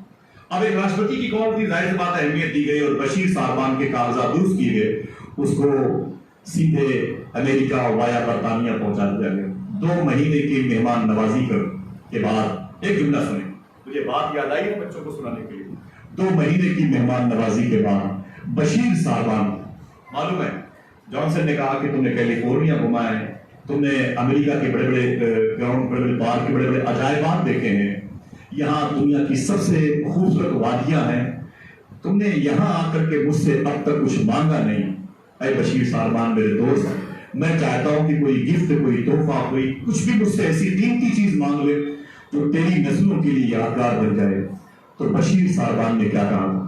اب ایک راشٹرپتی کی کال تھی, ظاہر سی بات ہے اہمیت دی گئی اور بشیر ساربان کے کاغذات درست کیے گئے. اس کو سیدھے امریکہ وایا برطانیہ پہنچا دیا گیا. 2 مہینے کی مہمان نوازی کے بعد, ایک جملہ سنیں, مجھے بات یاد آئی ہے بچوں کو سنانے کے لیے. 2 مہینے کی مہمان نوازی کے بعد بشیر ساربان, معلوم ہے جانسن نے کہا کہ تم نے کیلیفورنیا گھما ہے, تم نے امریکہ کے بڑے بڑے گراؤنڈ, بڑے بڑے پارک کے بڑے بڑے عجائبات دیکھے ہیں, یہاں دنیا کی سب سے خوبصورت وادیاں ہیں, تم نے یہاں آ کر کے مجھ سے اب تک کچھ مانگا نہیں. اے بشیر ساربان میرے دوست, میں چاہتا ہوں کہ کوئی گفٹ, کوئی تحفہ, کوئی کچھ بھی مجھ سے ایسی قیمتی چیز مانگ لے جو تیری نسلوں کے لیے یادگار بن جائے. تو بشیر ساربان نے کیا کہا؟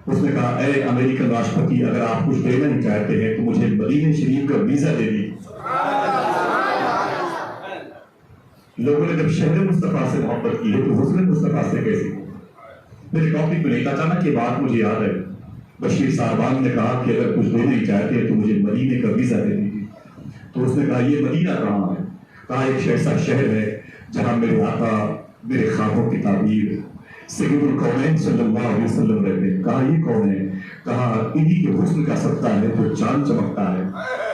اس نے کہا اے امریکن راشٹرپتی, اگر آپ کچھ دینا نہیں چاہتے ہیں تو مجھے مدینہ شریف کا ویزا دے دی. لوگوں نے جب شہر مصطفیٰ سے محبت کی ہے تو حسن مصطفیٰ سے کیسے؟ میرے ٹاپک میں نہیں تھا, اچانک یہ بات مجھے یاد ہے. بشیر ساربان نے کہا کہ اگر کچھ دینا نہیں چاہتے ہیں تو مجھے مدینے کا ویزا دے دیجیے. تو اس نے کہا یہ مدینہ کہاں ہے؟ کہا ایک ایسا شہر ہے جہاں میرے آقا میرے خوابوں کی تعبیر سید الکونین صلی اللہ علیہ وسلم رہتے ہیں. کہا یہ کون ہے؟ کہا انہی کے حسن کا صدقہ ہے جو چاند چمکتا ہے,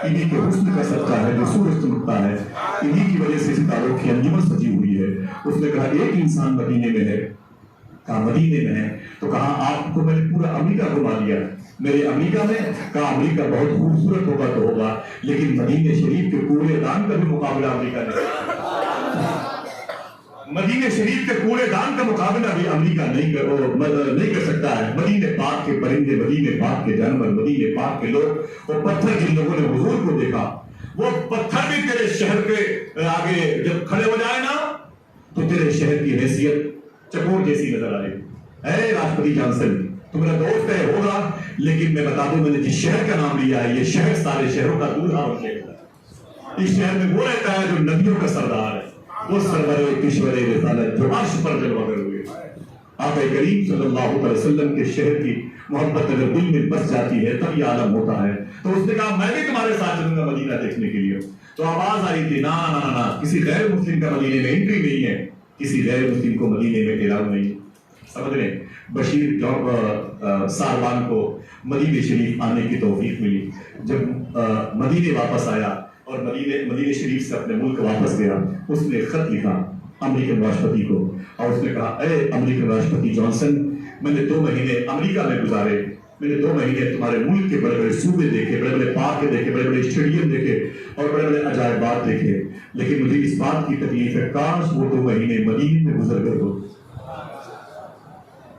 انہی کے حسن کا صدقہ ہے جو سورج چمکتا ہے, انہی کی وجہ سے ستاروں کی انجمن سجی ہوئی ہے. اس نے کہا ایک انسان مدینے میں ہے. کہا مدینے میں ہے. تو کہا آپ کو میں نے پورا امریکہ گھما دیا. میرے امریکہ میں, کہا امریکہ بہت خوبصورت ہوگا تو ہوگا, لیکن مدینہ شریف کے کوڑے دان کا بھی مقابلہ امریکہ نہیں. مدینہ شریف کے کوڑے دان کا مقابلہ بھی امریکہ نہیں کر سکتا ہے. مدینہ پاک کے پرندے, مدینہ پاک کے جانور, مدینہ پاک کے لوگ, وہ پتھر جن لوگوں نے حضور کو دیکھا, وہ پتھر بھی تیرے شہر کے آگے جب کھڑے ہو جائے نا تو تیرے شہر کی حیثیت چکور جیسی نظر آئے. اے راشٹرپتی جانسن, تو میرا دوست ہے ہوگا, لیکن میں بتا دوں میں نے جس شہر کا نام لیا ہے یہ شہر سارے شہروں کا دولہا بن کے ہے. اس شہر میں وہ رہتا ہے جو نبیوں کا سردار ہے, وہ سرور کشور رسالت جو عرش پر جلوہ گر ہوئے. آقا کریم صلی اللہ علیہ وسلم کے شہر کی محبت اگر دل میں بس جاتی ہے تب یہ عالم ہوتا ہے. تو اس نے کہا میں بھی تمہارے ساتھ چلوں گا مدینہ دیکھنے کے لیے. تو آواز آئی تھی نا نا نا نا, کسی غیر مسلم کا مدینے میں انٹری نہیں ہے, کسی غیر مسلم کو مدینے میں الاؤ نہیں. سمجھ رہے؟ بشیر ساربان کو مدینہ شریف آنے کی توفیق ملی. جب مدینے واپس آیا اور مدینہ شریف سے اپنے ملک واپس گیا, اس نے خط لکھا امریکن راشٹرپتی کو اور اس نے کہا اے امریکن راشٹرپتی جانسن, میں نے 2 مہینے امریکہ میں گزارے, میں نے 2 مہینے تمہارے ملک کے بڑے بڑے صوبے دیکھے, بڑے بڑے پارک دیکھے, بڑے بڑے اسٹیڈیم دیکھے اور بڑے بڑے عجائبات دیکھے, لیکن مجھے اس بات کی تکلیف ہے کاش وہ 2 مہینے مدینے میں گزر گئے ہو.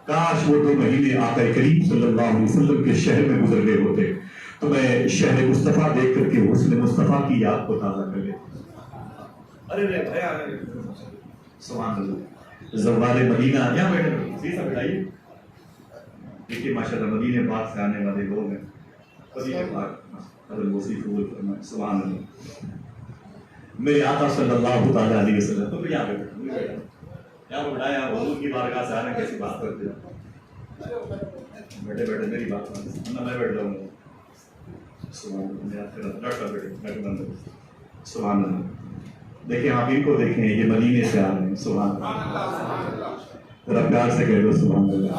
کاش وہ 2 مہینے آقا کریم صلی اللہ علیہ وسلم کے شہر میں گزر گئے ہوتے تو میں شہر مصطفیٰ دیکھ کر کے حسن مصطفیٰ کی یاد کو تازہ کر لیتا. ارے سبحان اللہ, زوال مدینہ. یہاں بیٹھے بیٹھائیے. دیکھیے ماشاء اللہ مدینہ پاک سے آنے والے لوگ ہیں. مدینہ پاک حضرت وصیف فرمائے سبحان اللہ. میرے آقا صلی اللہ تعالی علیہ وسلم. تو یہاں بیٹھے یہاں بٹھایا حضور کی بارگاہ سے آنے کیسی بات کرتے ہیں. بیٹھے بیٹھے میری بات کرنا, میں بیٹھ جاؤں گا. سبحان اللہ. دیکھیں آپ ان کو دیکھیں, یہ مدینے سے آ رہے ہیں. سبحان اللہ. ذرا پیار سے کہہ دو سبحان اللہ.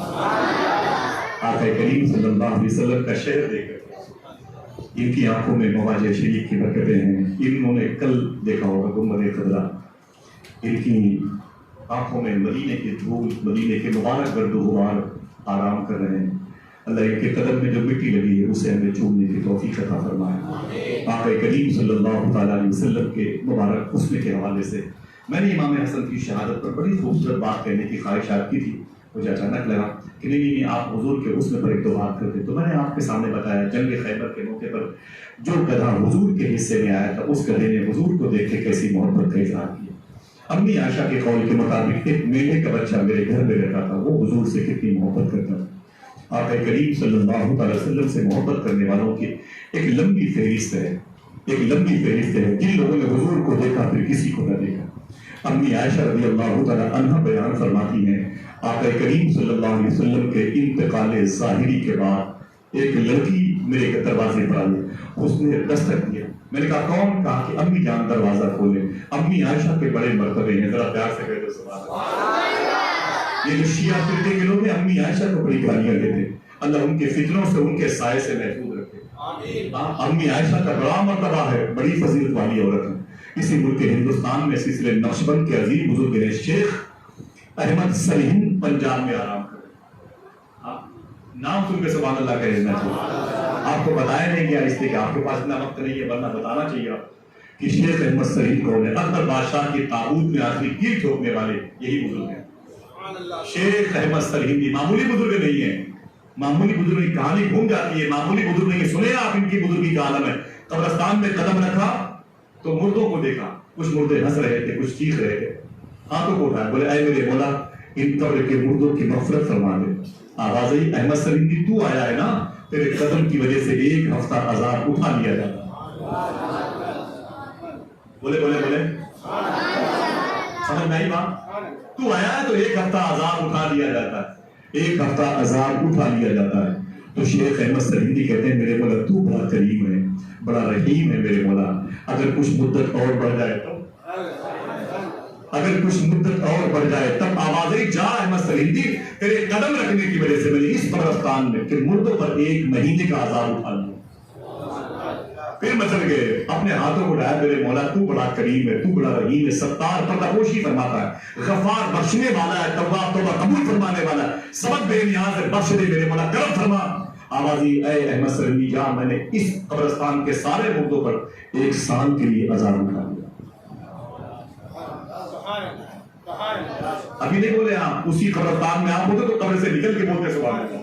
آقا کریم صلی اللہ علیہ وسلم کا شہر دیکھ کر ان کی آنکھوں میں مواجہ شریف کی برکتیں ہیں. انہوں نے کل دیکھا ہوگا گنبد خضرا. ان کی آنکھوں میں مدینے کی دھول، مدینے کے مبارک گرد و غبار آرام کر رہے ہیں. اللہ ان کے قدم میں جو مٹی لگی ہے اسے ہمیں چومنے کی توفیق عطا فرمائے. آقا کریم صلی اللہ تعالیٰ علیہ وسلم کے مبارک حسن کے حوالے سے میں نے امام حسن کی شہادت پر بڑی خوبصورت بات کہنے کی خواہشات کی تھی. مجھے اچانک لگا کہ نہیں آپ حضور کے حسن پر ایک دو بات کرتے. تو میں نے آپ کے سامنے بتایا جنگ خیبر کے موقع پر جو گدھا حضور کے حصے میں آیا تھا اس گدھے نے حضور کو دیکھ کے کیسی محبت کا اظہار کیا. امی عائشہ کے قول کے مطابق ایک میلے کا بچہ میرے گھر میں رہتا تھا، وہ حضور سے کتنی محبت کرتا تھا. آقا کریم صلی اللہ علیہ وسلم سے محبت کرنے والوں کی ایک لمبی فہرست ہے، جن لوگوں نے حضور کو دیکھا پھر کسی کو نہ دیکھا. امی عائشہ رضی اللہ تعالی عنہا بیان فرماتی ہیں آقا کریم صلی اللہ علیہ وسلم کے انتقال ظاہری کے بعد ایک لڑکی میرے دروازے پر آئی. اس نے دستک دیا. میں نے کہا کون؟ کہا کہ امی جان دروازہ کھولے. امی عائشہ کے بڑے مرتبے ہیں، ذرا پیار سے کہہ دو سبحان اللہ. یہ جو شیعہ فرقے کے لوگ ہیں امی عائشہ کو بڑی گالیاں دیتے. اللہ ان کے فتنوں سے، ان کے سائے سے محفوظ رکھے. امی عائشہ کا بڑا مرتبہ ہے، بڑی فضیلت والی عورت ہے. اسی ملک ہندوستان میں سلسلے نقشبند کے عظیم بزرگ نے شیخ احمد سرہند پنجاب میں آرام کر. نام سن کے سبحان اللہ کہنا چاہیے. آپ کو بتایا نہیں گیا اس لیے کہ آپ کے پاس اتنا وقت نہیں ہے، ورنہ بتانا چاہیے کہ شیخ احمد سرہند کون ہے. اکبر بادشاہ کی تابوت میں آخری تیر ٹھوکنے والے یہی بزرگ ہیں. شیخ احمد سرہندی معمولی بزرگ نہیں ہے. معمولی بزرگ کی کہانی گھوم جاتی ہے، معمولی بزرگ نہیں. سنے آپ ان کی بزرگی کا عالم ہے. قبرستان میں قدم رکھا تو مردوں کو دیکھا، کچھ مردے ہنس رہے تھے، کچھ چیخ رہے تھے. ہاتھوں کو اٹھایا، بولے اے میرے مولا ان قبر کے مردوں کی مغفرت فرما دے. آواز آئی احمد سرہندی تو آیا ہے نا، تیرے قدم کی وجہ سے ایک ہفتہ عذاب اٹھا لیا جاتا. بولے سمجھ میں آئی بات؟ تو آیا ہے تو ایک ہفتہ عذاب اٹھا لیا جاتا ہے، ایک ہفتہ عذاب اٹھا لیا جاتا ہے. تو شیخ احمد سرہندی کہتے ہیں میرے مولا تو بڑا کریم ہے، بڑا رحیم ہے میرے مولا. اگر کچھ مدت اور بڑھ جائے تب آوازیں جا احمد سرہندی تیرے قدم رکھنے کی وجہ سے میں نے اس قبرستان میں پھر مردوں پر 1 مہینے کا عذاب اٹھا لیا. پھر مچل گئے، اپنے ہاتھوں کو اٹھایا میرے مولا تو بڑا کریم ہے، تو بڑا رحیم ہے، ستار پردہ پوشی فرماتا ہے، غفار بخشنے والا ہے، تواب توبہ قبول فرمانے والا ہے، سبق بے نیاز ہے، بخش دے میرے مولا، کرم فرما. آوازی اے احمد سرہندی جا میں نے اس قبرستان کے سارے مردوں پر 1 سال کے لیے عذاب اٹھا لیا. ابھی نہیں بولے آپ، اسی قبرستان میں آپ ہوتے تو قبر سے نکل کے بولتے سبحان اللہ.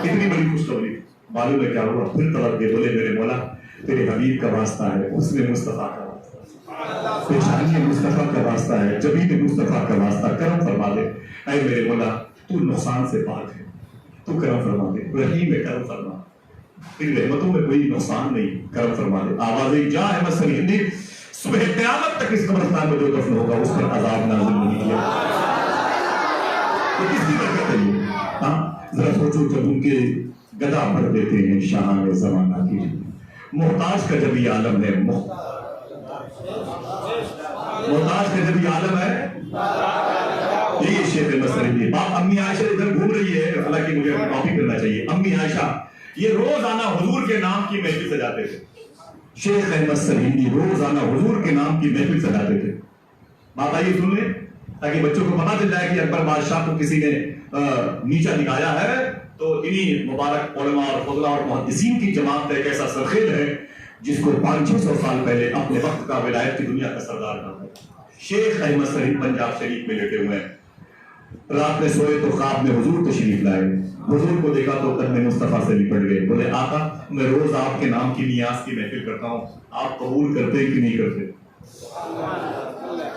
اتنی بڑی خوشخبری. معلوم ہے کیا ہوا؟ پھر طلب کے بولے میرے مولا تیرے حبیب کا واسطہ ہے، اس میں مصطفیٰ کا واسطہ، پیشانی مصطفیٰ کا واسطہ ہے، جبین مصطفیٰ کا واسطہ، کرم فرما دے. اے میرے مولا تو نقصان سے پاک ہے، تو کرم فرما دے، رحیم ہے، کرم فرما. ان رحمتوں میں کوئی نقصان نہیں، کرم فرما دے. آوازیں جا احمد سرہندی صبح قیامت تک اس قبرستان میں جو دفن ہوگا اس پر عذاب نازل نہیں کیا. تو کس کی برکت ہے یہ؟ ذرا سوچو جب ان کے گدا بھر دیتے ہیں شاہان زمانہ کی، محتاج کا جب یہ عالم ہے، محتاج کا جب یہ عالم ہے. یہ شیخ احمد سرہندی. امی عائشہ ادھر گھوم رہی ہے، حالانکہ مجھے کاپی کرنا چاہیے. امی عائشہ یہ روزانہ حضور کے نام کی محفل سجاتے تھے. شیخ احمد سرہندی روزانہ حضور کے نام کی محفل سجاتے تھے. بات آئیے سن لیں تاکہ بچوں کو پتا چل جائے کہ اکبر بادشاہ کو کسی نے نیچا دکھایا ہے تو انہی مبارک علماء اور فضلاء اور محدثین کی جماعت ایک ایسا سرخیل ہے جس کو 500-600 سال پہلے اپنے وقت کا ولایت کی دنیا کا سردار کہا ہے. شیخ احمد سرہند پنجاب شریف میں لیٹے ہوئے ہیں. رات میں سوئے تو خواب میں حضور تشریف لائے. حضور کو دیکھا تو قدم مصطفیٰ سے لپٹ گئے. بولے آقا میں روز آپ کے نام کی نیاز کی محفل کرتا ہوں، آپ قبول کرتے کہ نہیں کرتے؟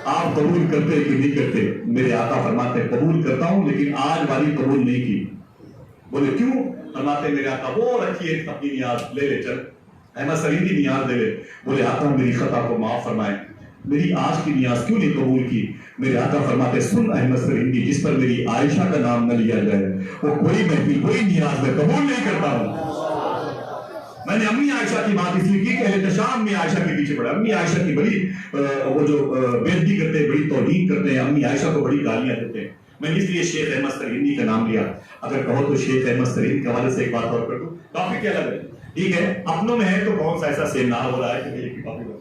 آپ قبول کرتے کہ نہیں کرتے؟ میرے آقا فرماتے قبول کرتا ہوں لیکن آج والی قبول نہیں کی. بولے کیوں؟ فرماتے میرے آقا وہ رکھیے اپنی نیاز لے لے، چل احمد سرہندی نیاز دے لے. بولے آقا میری خطا کو معاف فرمائے، میری آج کی نیاز کیوں نہیں قبول کی؟ میرے آقا فرماتے سن احمد سرہندی جس پر میری عائشہ کا نام نہ لیا جائے وہ کوئی محفل کوئی نیاز میں قبول نہیں کرتا ہوں. میں نے امی عائشہ کی بات اس لیے کی کہ اہل شام امی عائشہ کے پیچھے پڑا. امی عائشہ کی بڑی وہ جو بےعزتی کرتے ہیں، بڑی توہین کرتے ہیں، امی عائشہ کو بڑی گالیاں دیتے ہیں. میں نے اس لیے شیخ احمد سرہندی کا نام لیا. اگر کہو تو شیخ احمد سرہندی کے حوالے سے ایک بات اور کر دوں. ٹاپک کیا الگ ہے. ٹھیک ہے, اپنوں میں ہے تو کون سا ایسا سیمینار ہو رہا ہے کہ ایک ہی ٹاپک ہو,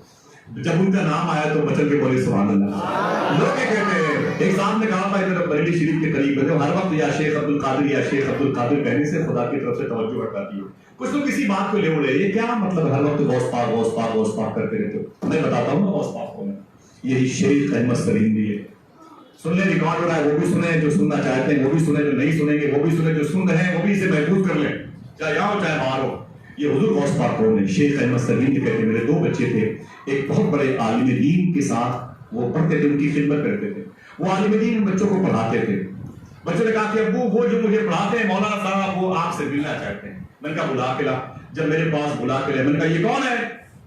جب ان کا نام آیا تو بچن کے بولے سبحان اللہ. لوگ کیا کہتے ہیں, ایک صاحب نے کہا تھا ادھر بریلی شریف کے قریب ہے, ہر وقت یا شیخ عبد القادر یا شیخ عبد القادر کہنے سے خدا کی طرف سے توجہ ہٹاتی ہو. کچھ لوگ کسی بات کو لے اڑے, یہ کیا مطلب ہر وقت غوث پاک غوث پاک غوث پاک کرتے رہتے ہو. میں بتاتا ہوں نا غوث پاک کون ہے. یہی شیخ احمد سریندی ہے. سن لیں, ریکارڈ ہو رہا ہے, وہ بھی سنیں جو سننا چاہتے ہیں, وہ بھی سنیں جو نہیں سنیں گے وہ بھی سنیں, جو سن رہے ہیں وہ بھی اسے محفوظ کر لیں, چاہے یہاں ہو چاہے باہر ہو. یہ حضور غوث پاک کون ہے؟ شیخ احمد سریندی کہتے ہیں میرے 2 بچے تھے, ایک بہت بڑے عالم دین کے ساتھ وہ پڑھتے تھے, ان کی خدمت کرتے تھے. وہ عالم دین ان بچوں کو پڑھاتے تھے. بچوں نے کہا کہ ابو وہ جو مجھے پڑھاتے ہیں مولانا صاحب وہ آپ سے ملنا چاہتے ہیں. میں نے کہا بلا کے لا. جب میرے پاس بلا کے لائے, میں نے کہا یہ کون ہے,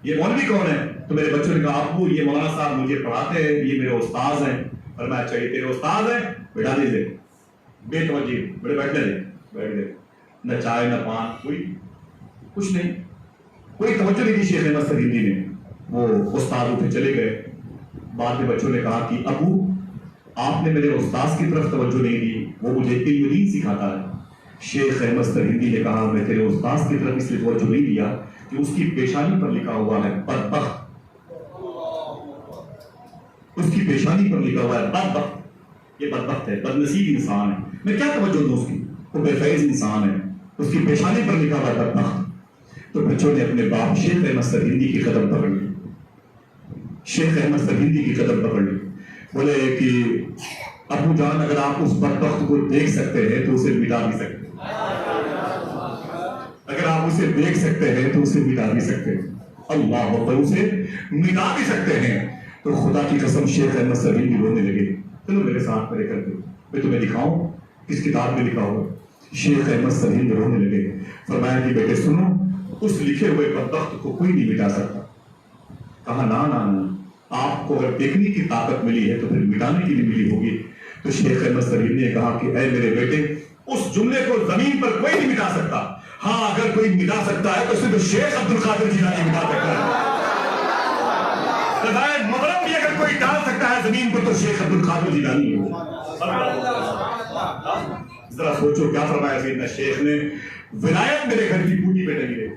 یہ مولوی کون ہے؟ تو میرے بچوں نے کہا ابو یہ مولانا صاحب مجھے پڑھاتے ہیں, یہ میرے استاذ ہیں. اور میں اچھا یہ تیرے استاذ ہیں, بیٹھا دیجیے, بے توجہ, بڑے بیٹھ گئے, نہ چائے نہ پان, کوئی کچھ نہیں, کوئی توجہ نہیں دی شیخ احمد سریندی نے. وہ استاد اٹھے چلے گئے. بعد میں بچوں نے کہا کہ ابو آپ نے میرے استاذ کی طرف توجہ نہیں دی, وہ مجھے علم دین سکھاتا ہے. شیخ احمد سریندی نے کہا میں تیرے استاذ کی طرف اس لیے توجہ نہیں دیا کہ اس کی پیشانی پر لکھا ہوا ہے بدبخت, اس کی پیشانی پر لکھا ہوا ہے بدبخت, یہ بدبخت ہے, بدنصیب انسان ہے. میں کیا توجہ دوں اس کی, وہ بے فیض انسان ہے, اس کی پیشانی پر لکھا ہوا ہے بدبخت. تو بچوں نے اپنے باپ شیخ احمد سریندی کی قدم پکڑ لی. شیخ احمد سریندی کی قدم پکڑ لی. بولے کہ ابو جان اگر آپ اس بدبخت کو دیکھ سکتے ہیں تو اسے مٹا بھی سکتے ہیں, اگر آپ اسے دیکھ سکتے ہیں تو اسے مٹا بھی سکتے ہیں. اللہ اکبر, اسے مٹا بھی سکتے ہیں. تو خدا کی قسم شیخ احمد سریندی رونے لگے. چلو میرے ساتھ پڑھے کر دو, میں تمہیں دکھاؤں کس کتاب میں لکھا ہوا. شیخ احمد سریندی رونے لگے. فرمایا کہ بیٹے سنو, اس لکھے ہوئے بدبخت کو کوئی نہیں مٹا سکتا. کہا نا نا نا, آپ کو اگر دیکھنے کی طاقت ملی ہے تو پھر مٹانے کی بھی ملی ہوگی. تو شیخ احمد سریندی نے کہا کہ اے میرے بیٹے, اس جملے کو زمین پر کوئی نہیں مٹا سکتا. ہاں اگر کوئی مٹا سکتا ہے تو صرف شیخ عبد القادر جیلانی مٹا سکتا ہے. مغرب بھی اگر کوئی ڈال سکتا ہے زمین پر تو شیخ عبد القادر جیلانی ہو. ذرا سوچو کیا فرمایا سیدنا شیخ نے, ولایت میرے گھر کی پوٹی پہ نہیں رہتی,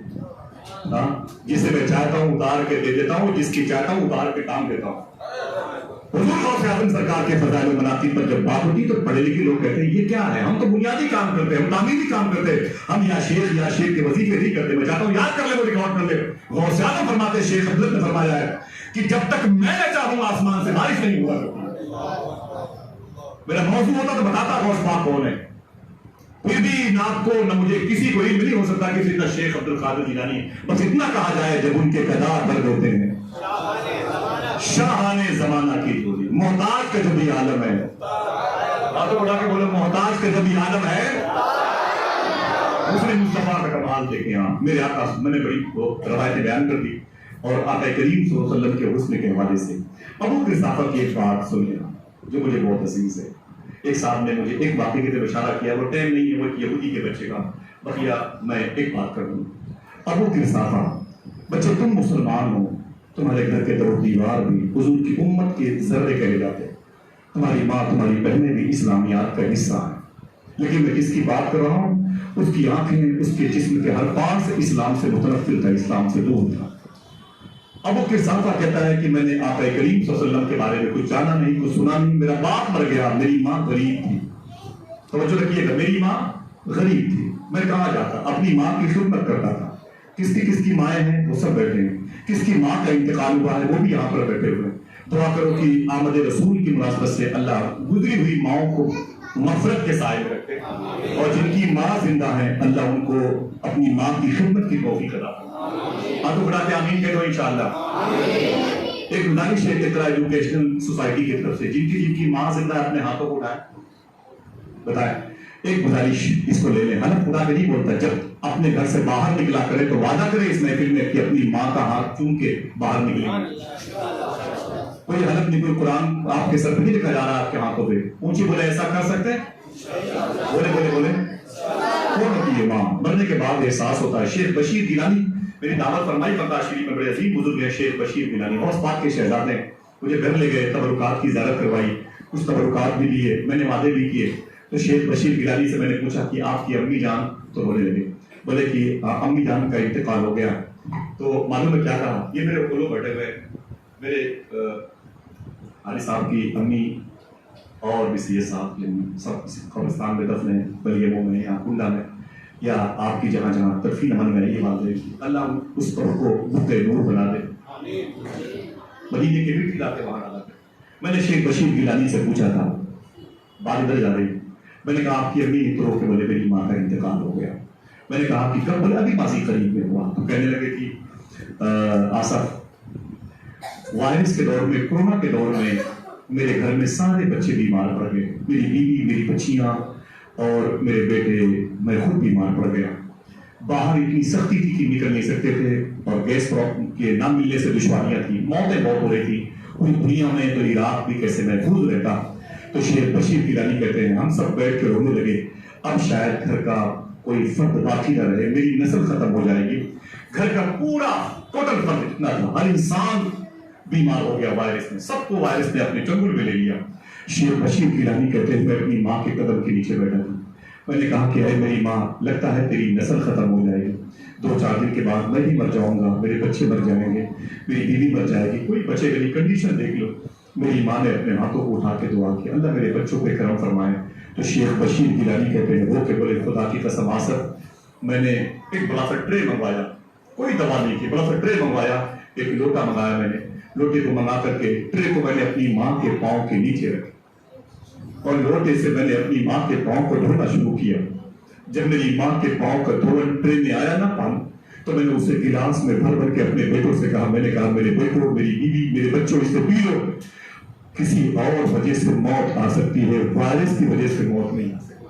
جسے میں چاہتا ہوں اتار کے دے دیتا ہوں, جس کی چاہتا ہوں اتار کے ٹانگ دیتا ہوں. حضور غوث اعظم سرکار کے فضائل و مناقب پر جب بات ہوتی تو پڑھے لکھے لوگ کہتے ہیں یہ کیا ہے, ہم تو بنیادی کام کرتے ہیں, ہم تعمیری کام کرتے ہیں, ہم یا شیخ کے وظیفے نہیں کرتے. میں چاہتا ہوں یاد کر لے, وہ ریکارڈ کر لے. غوث اعظم فرماتے ہیں, شیخ عبداللہ نے فرمایا ہے کہ جب تک میں نہ چاہوں آسمان سے بارش نہیں ہوا کرتی. میرا موضوع ہوتا تو بتاتا غوث پاک کون ہے. پھر بھی نہ آپ کو نہ مجھے کسی کو علم نہیں ہو سکتا کہ سیدنا شیخ عبد القادر جیلانی. بس اتنا کہا جائے جب ان کے قدار درد ہوتے ہیں, شاہانے زمانہ کی چوری, محتاج کا جب یہ عالم ہے, ہاتھوں اڑا کے بولو محتاج کا جب یہ عالم ہے. مسلم مصطفیٰ کا کمال دیکھیں آپ. میرے آقا, میں نے بڑی روایتیں بیان کر دی, اور آقا کریم صلی اللہ علیہ وسلم کے حسن کے حوالے سے ابو قحافہ کی ایک بات سنیے جو مجھے بہت عزیز ہے. ایک صاحب نے مجھے ایک واقعے کی طرف اشارہ کیا, وہ ٹائم نہیں ہے, وہ ایک یہودی کے بچے کا, بقیہ میں ایک بات کر دوں. ابو قحافہ, بچے تم مسلمان ہو, تمہارے گھر کے دو دیوار بھی حضور کی امت کے ذرے کہے جاتے, تمہاری ماں تمہاری بہنیں بھی اسلامیات کا حصہ ہیں, لیکن میں جس کی بات کر رہا ہوں اس کی آنکھیں اس کے جسم کے ہر پار سے اسلام سے متنفر تھا, اسلام سے دور تھا. ابو قحافہ کہتا ہے کہ میں نے آقا کریم صلی اللہ علیہ وسلم کے بارے میں کچھ جانا نہیں, کچھ سنا نہیں. میرا باپ مر گیا, میری ماں غریب تھی. توجہ رکھیے گا, میری ماں غریب تھی. میں کہاں جاتا, اپنی ماں کی خدمت کرتا تھا. کس کی مائیں ہیں وہ سب بیٹھے ہیں, کس کی ماں کا انتقال ہوا ہے وہ بھی یہاں پر بیٹھے ہوئے ہیں. دعا کرو کہ آمد رسول کی مناسبت سے اللہ گزری ہوئی ماؤں کو مغفرت کے سائے رکھے, اور جن کی ماں زندہ ہیں اللہ ان کو اپنی ماں کی خدمت کی توفیق عطا فرمائے. ہاتھوں بڑھا کے آمین کہہ دو انشاءاللہ. ایک گزارش ہے اقرا ایجوکیشنل سوسائٹی کی طرف سے, جن کی ماں زندہ ہے اپنے ہاتھوں کو اٹھائیں, بتائیں. ایک گزارش اس کو لے لیں, حلف خدا کے نہیں بولتا, جب اپنے گھر سے باہر نکلا کرے تو وعدہ کرے اس محفل میں کہ اپنی ماں کا ہاتھ چوم کے باہر نکلیں گے. کوئی حلف نہیں, کوئی قرآن آپ کے سر پہ نہیں لکھا جا رہا آپ کے ہاتھوں پہ. اونچی بولے ایسا کر سکتے ہیں, بولے بولے بولے. کون ہوتی ہے ماں؟ مرنے کے بعد احساس ہوتا ہے. شیخ بشیر گیلانی میری دعوت فرمائی بغداد شریف میں, بڑے عظیم بزرگ ہیں شیخ بشیر گیلانی, غوث پاک کے شہزادے ہیں. مجھے گھر لے گئے, تبرکات کی زیارت کروائی, کچھ تبرکات بھی لیے, میں نے وعدے بھی کیے. تو شیخ بشیر گیلانی سے میں نے پوچھا کہ آپ کی امی جان, تو رونے لگے. بولے کہ امی جان کا انتقال ہو گیا. تو معلوم ہے کیا کہا؟ یہ میرے لوگ بیٹھے ہوئے میرے علی صاحب کی امی اور بھی سی صاحب کی امی سب قبرستان میں دفن ہیں، بلیموں میں یا کنڈا میں یا آپ کی جہاں جہاں تدفین عمل میں یہ بات ہے اللہ اس قبر کو بُتے نور بنا دے. مدینے کے مٹی لاتے وہاں ڈالا. میں نے شیخ بشیر گیلانی سے پوچھا تھا، بات ادھر جا رہی. میں نے کہا آپ کی امی تو رو کے بولے میری ماں کا انتقال ہو گیا. میں نے کہا کہ کب؟ بولے ابھی ماضی قریب میں ہوا. تو کہنے لگے کہ آصف وائرس کے دور میں، کورونا کے دور میں میرے گھر میں سارے بچے بیمار پڑ گئے، میری بیوی، میری بچیاں اور میرے بیٹے، میں خود بیمار پڑ گیا. باہر اتنی سختی تھی کہ نکل نہیں سکتے تھے اور گیس کے نہ ملنے سے دشواریاں تھیں، موتیں بہت ہو رہی تھی. پوری دنیا میں تو عراق بھی کیسے محفوظ رہتا. تو شیخ بشیر گیلانی کہتے ہیں ہم سب بیٹھ کے رونے لگے، اب شاید گھر کا کوئی فرد باقی نہ رہے، میری نسل ختم ہو جائے گی. گھر کا پورا ٹوٹل فرد اتنا تھا، ہر انسان بیمار ہو گیا وائرس میں، سب کو وائرس نے اپنے چنگل میں لے لیا. شیخ بشیر گیلانی کہتے ہیں میں اپنی ماں کے قدم کے نیچے بیٹھا تھا. میں نے کہا کہ اے میری ماں، لگتا ہے تیری نسل ختم ہو جائے گی، 2-4 دن کے بعد میں بھی مر جاؤں گا، میرے بچے مر جائیں گے، میری بیوی مر جائے گی، کوئی بچے گا نہیں، کنڈیشن دیکھ لو. میری ماں نے اپنے ہاتھوں کو اٹھا کے دعا کی اللہ میرے بچوں پہ کرم فرمائے. تو شیخ بشیر گیلانی کہتے ہیں وہ کہ بولے خدا کی قسم آصف، میں نے ایک بڑا سا ٹرے منگوایا، کوئی دوا نہیں کی، بڑا سا ٹرے منگوایا، ایک لوٹا منگایا. میں نے لوٹے کو منگا کر کے ٹرے کو میں نے اپنی ماں کے پاؤں کے نیچے رکھا اور لوٹے سے میں نے اپنی ماں کے پاؤں کو دھونا شروع کیا. جب میری ماں کے پاؤں کا دھون ٹرے میں آیا نا پانی، تو میں نے اسے گلاس میں بھر بھر کے اپنے بیٹوں سے کہا، میں نے کہا میرے بیٹوں، میری بیوی، میرے بچوں، اسے پی لو. کسی اور وجہ سے موت آ سکتی ہے، وائرس کی وجہ سے موت نہیں آ سکتی.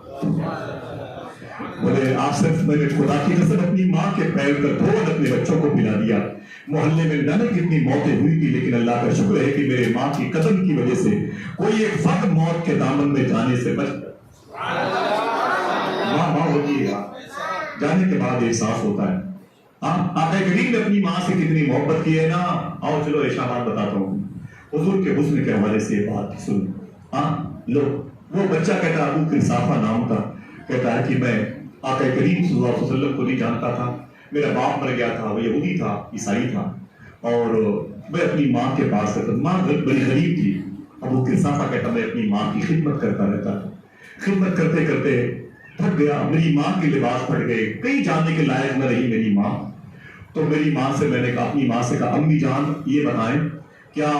بولے آپ صرف میں نے خدا کی قسم اپنی ماں کے پیر کا دھون اپنے بچوں کو پلا دیا. محلے میں نہ کتنی موتیں ہوئی تھی، لیکن اللہ کا شکر ہے کہ میرے ماں کی قدم کی وجہ سے کوئی ایک فرد موت کے دامن میں جانے سے بچ گیا. ماں ہوتی ہے، جانے کے بعد احساس ہوتا ہے. آقا کریم نے اپنی ماں سے کتنی محبت کی ہے نا. آؤ چلو ایشا بات بتاتا ہوں، حضور کے حسن کے حوالے سے یہ بات سن. لو وہ بچہ کہتا ہے، ابو قرصافہ نام تھا، کہتا ہے کہ میں آقا کریم صلی اللہ علیہ وسلم کو نہیں جانتا تھا، میرا باپ مر گیا تھا، وہ یہودی تھا، عیسائی تھا، اور میں اپنی ماں کے پاس رہتا. ماں بڑی غریب تھی. ابو قرصافہ کہتا میں اپنی ماں کی خدمت کرتا رہتا تھا. خدمت کرتے کرتے تھک گیا، میری ماں کے لباس پھٹ گئے، کہیں جاننے کے لائق نہ رہی میری ماں. تو میری ماں سے میں نے کہا، اپنی ماں سے کہا، امی جان یہ بتائیں کیا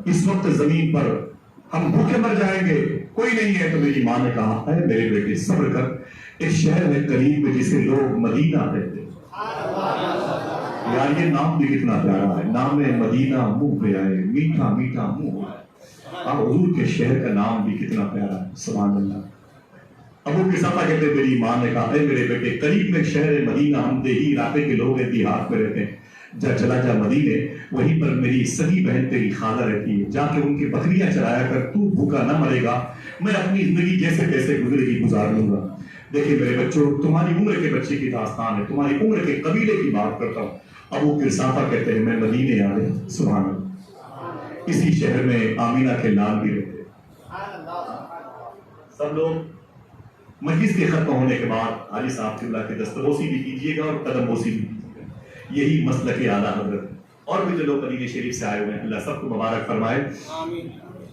اس وقت زمین پر ہم بھوکے مر جائیں گے؟ کوئی نہیں ہے. تو میری ماں نے کہا، اے میرے بیٹے صبر کر، ایک شہر ہے قریب میں جسے لوگ مدینہ کہتے ہیں. یار یہ نام بھی کتنا پیارا ہے، نام مدینہ منہ پہ آئے، میٹھا میٹھا منہ آئے. حضور کے شہر کا نام بھی کتنا پیارا ہے، سبحان اللہ. ابو قرصافہ کہتے ہیں میری ماں نے کہا، اے میرے بیٹے قریب میں شہر ہے مدینہ، ہم دیہی علاقے کے لوگ ہیں، دیہات میں رہتے ہیں، جا چلا جا مدینے، وہیں پر میری سگی بہن تیری خالہ رہتی ہے، جا کے ان کی بکریاں چرایا کر، تو بھوکا نہ مرے گا، میں اپنی زندگی جیسے کیسے گزرے گی گزار لوں گا. دیکھیں میرے بچوں، تمہاری عمر کے بچے کی داستان ہے، تمہاری عمر کے قبیلے کی بات کرتا ہوں. ابو قرصافہ کہتے ہیں میں مدینے آ گیا. سبحان اللہ. اسی شہر میں آمینہ کے لال بھی رہتے. سب لوگ مجلس کے ختم ہونے کے بعد حاجی صاحب اللہ کی دستبوسی بھی کیجیے گا اور قدم بوسی بھی کیجیے گا. یہی مسلک اعلیٰ حضرت. اور بھی جو لوگ مدینہ شریف سے آئے ہوئے ہیں، اللہ سب کو مبارک فرمائے.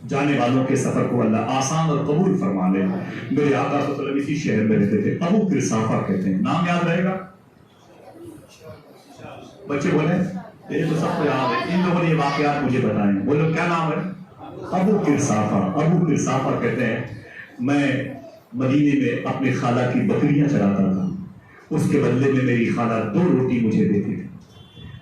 جانے والوں کے سفر کو اللہ آسان اور قبول فرما لے. میرے آقا صلی اللہ علیہ وسلم اسی شہر میں رہتے تھے. ابو قرصافہ کہتے ہیں، نام یاد رہے گا؟ بچے بولے یہ تو سب کو یاد ہے. ان لوگوں نے یہ واقعات مجھے بتائے. بولو کیا نام ہے؟ ابو قرصافہ. ابو قرصافہ کہتے ہیں میں مدینے میں اپنی خالہ کی بکریاں چراتا تھا. اس کے بدلے میں میری خالہ 2 روٹی مجھے دیتی تھی.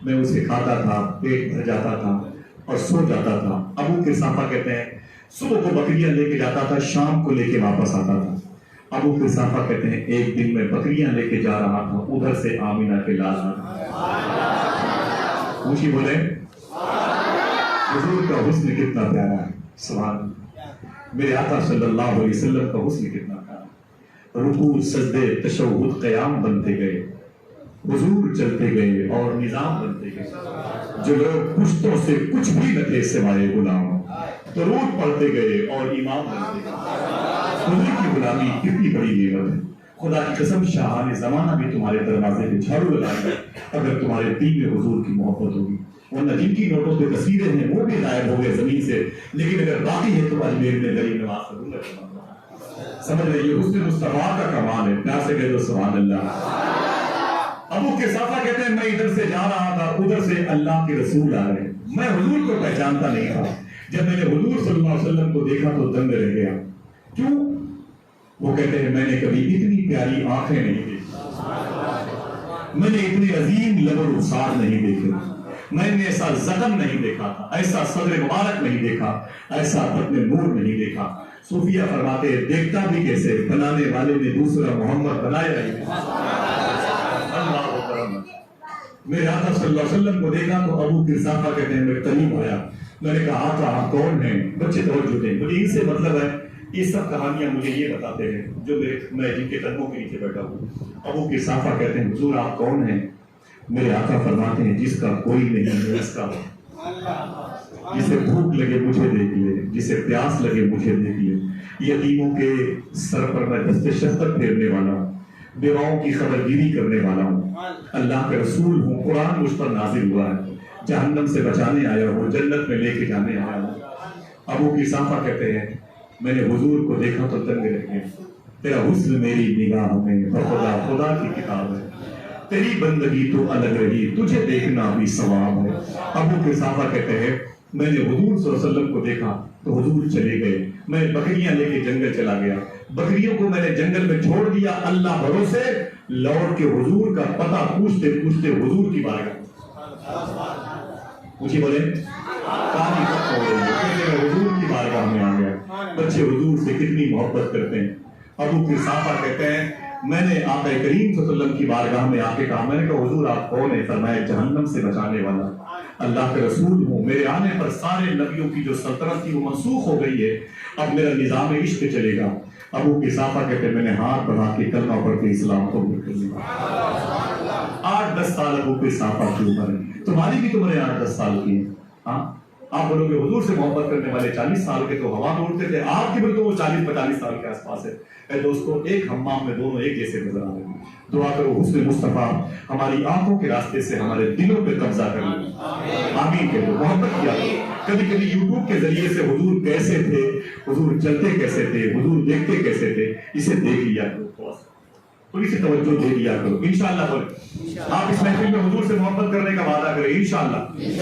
میں اسے کھاتا تھا، پیٹ بھر جاتا تھا اور سو جاتا تھا. ابو قرصافہ کہتے ہیں صبح کو بکریاں لے کے جاتا تھا، شام کو لے کے واپس آتا تھا. ابو قرصافہ کہتے ہیں ایک دن میں بکریاں لے کے جا رہا تھا، ادھر سے آمینہ کے لال آ رہا. خوشی بولے حضور کا حسن کتنا پیارا ہے. سبحان اللہ. میرے آقا صلی اللہ علیہ وسلم کا حسن کتنا پیارا. رکوع سجدے تشہد قیام بنتے گئے، حضور چلتے گئے اور نظام بنتے گئے. جو لوگ پشتوں سے کچھ بھی نہ تھے سوائے غلام، درود پڑھتے گئے اور امام بنتے گئے. حضور کی غلامی کتنی بڑی نعمت ہے. خدا کی قسم شاہان زمانہ بھی تمہارے دروازے پہ جھاڑو لگائے گا اگر تمہارے دل میں حضور کی محبت ہوگی، ورنہ جن کی نوٹوں پہ تصویریں ہیں وہ بھی غائب ہو گئے زمین سے، لیکن اگر باقی ہے تو اجمیر میں غریب نواز ضرور رکھنا۔ سمجھ رہے یہ حسن مصطفیٰ کا کمال ہے، پیار سے کہہ دو سبحان اللہ۔ ابو قصافہ کہتے ہیں میں ادھر سے جا رہا تھا، ادھر سے اللہ کے رسول آ رہے، میں حضور کو پہچانتا نہیں تھا، جب میں نے حضور صلی اللہ علیہ وسلم کو دیکھا تو دنگ رہ گیا۔ کیوں؟ وہ کہتے ہیں میں نے کبھی اتنی پیاری آنکھیں نہیں دیکھی، میں نے اتنے عظیم لب و رخسار نہیں دیکھے، میں نے ایسا زخم نہیں دیکھا تھا، ایسا صدر مبارک نہیں دیکھا، ایسا بطن نور نہیں دیکھا۔ صوفیہ فرماتے ہیں دیکھتا بھی کیسے، بنانے والے نے دوسرا محمد بنایا ہی نہیں۔ اللہ اکبر۔ میرے آقا صلی اللہ علیہ وسلم کو دیکھا تو ابو قصافہ کہتے ہیں میں قریب آیا، میں نے کہا آقا آپ کون ہیں؟ بچے توجہ دیں، مجھے ان سے مطلب ہے یہ سب کہانیاں مجھے یہ بتاتے ہیں جو میں جن کے قدموں کے نیچے بیٹھا ہوں۔ ابو قصافہ کہتے ہیں حضور آپ کون ہیں؟ میرے آقا فرماتے ہیں جس کا کوئی نہیں ہے اس کا، جسے بھوک لگے مجھے دیکھ لے، جسے پیاس لگے مجھے دیکھ لے، یتیموں کے سر پر میں دست شفقت پھیرنے والا ہوں، بیواؤں کی خبر گیری کرنے والا ہوں، اللہ کا رسول ہوں، قرآن مجھ پر نازل ہوا ہے، جہنم سے بچانے آیا ہوں، جنت میں لے کے جانے آیا ہوں۔ ابو قصافہ کہتے ہیں میں نے حضور کو دیکھا تو دنگ رہ گیا، تیرا حسن میری نگاہ میں خدا خدا کی کتاب ہے، تیری بندگی تو الگ رہی، تجھے دیکھنا بھی ثواب ہے۔ ابو قصافہ کہتے ہیں میں نے حضور صلی اللہ علیہ وسلم کو دیکھا تو حضور چلے گئے، میں بکریاں لے کے جنگل چلا گیا، بکریوں کو میں نے جنگل میں چھوڑ دیا، اللہ بھروسے لوٹ کے حضور کا پتہ پوچھتے پوچھتے حضور کی بارگاہ مجھے بولے کہانی ختم ہو رہی ہے، حضور کی بارگاہ میں آ گیا۔ بچے حضور سے کتنی محبت کرتے ہیں۔ ابو قصافہ کہتے ہیں میں نے آقا کریم صلی اللہ علیہ وسلم کی بارگاہ میں آ کے کہا، میں نے کہا حضور آپ کون ہیں؟ فرمایا جہنم سے بچانے والا اللہ کے رسول ہوں، میرے آنے پر سارے نبیوں کی جو سلطنت تھی وہ منسوخ ہو گئی ہے، اب میرا نظام عشق چلے گا۔ ابو قصافہ کہتے ہیں میں نے ہاتھ بڑھا کے کلمہ پڑھ کے اسلام قبول کر لیا۔ 8-10 سال ابو قصافہ کی عمر ہے، تمہاری بھی عمریں 8-10 سال کی ہیں۔ ہاں آپ بولو گے حضور سے محبت کرنے والے 40 سال کے تو ہوا میں اڑتے تھے، آپ کی بھی تو وہ 40-45 سال کے آس پاس ہے۔ اے دوستو ایک ہمام میں دونوں ایک جیسے نظر آ رہے ہیں۔ دعا کرو حسن مصطفیٰ ہماری آنکھوں کے راستے سے ہمارے دلوں پہ قبضہ کر لے، آمین کہہ دو، محبت کیا کرو۔ کبھی کبھی یوٹیوب کے ذریعے سے حضور کیسے تھے، حضور چلتے کیسے تھے، حضور دیکھتے کیسے تھے، اسے دیکھ لیا کرو، تھوڑی سی توجہ دے دیا کرو، انشاءاللہ بولے آپ اس محفل میں حضور سے محبت کرنے کا وعدہ کریں انشاءاللہ۔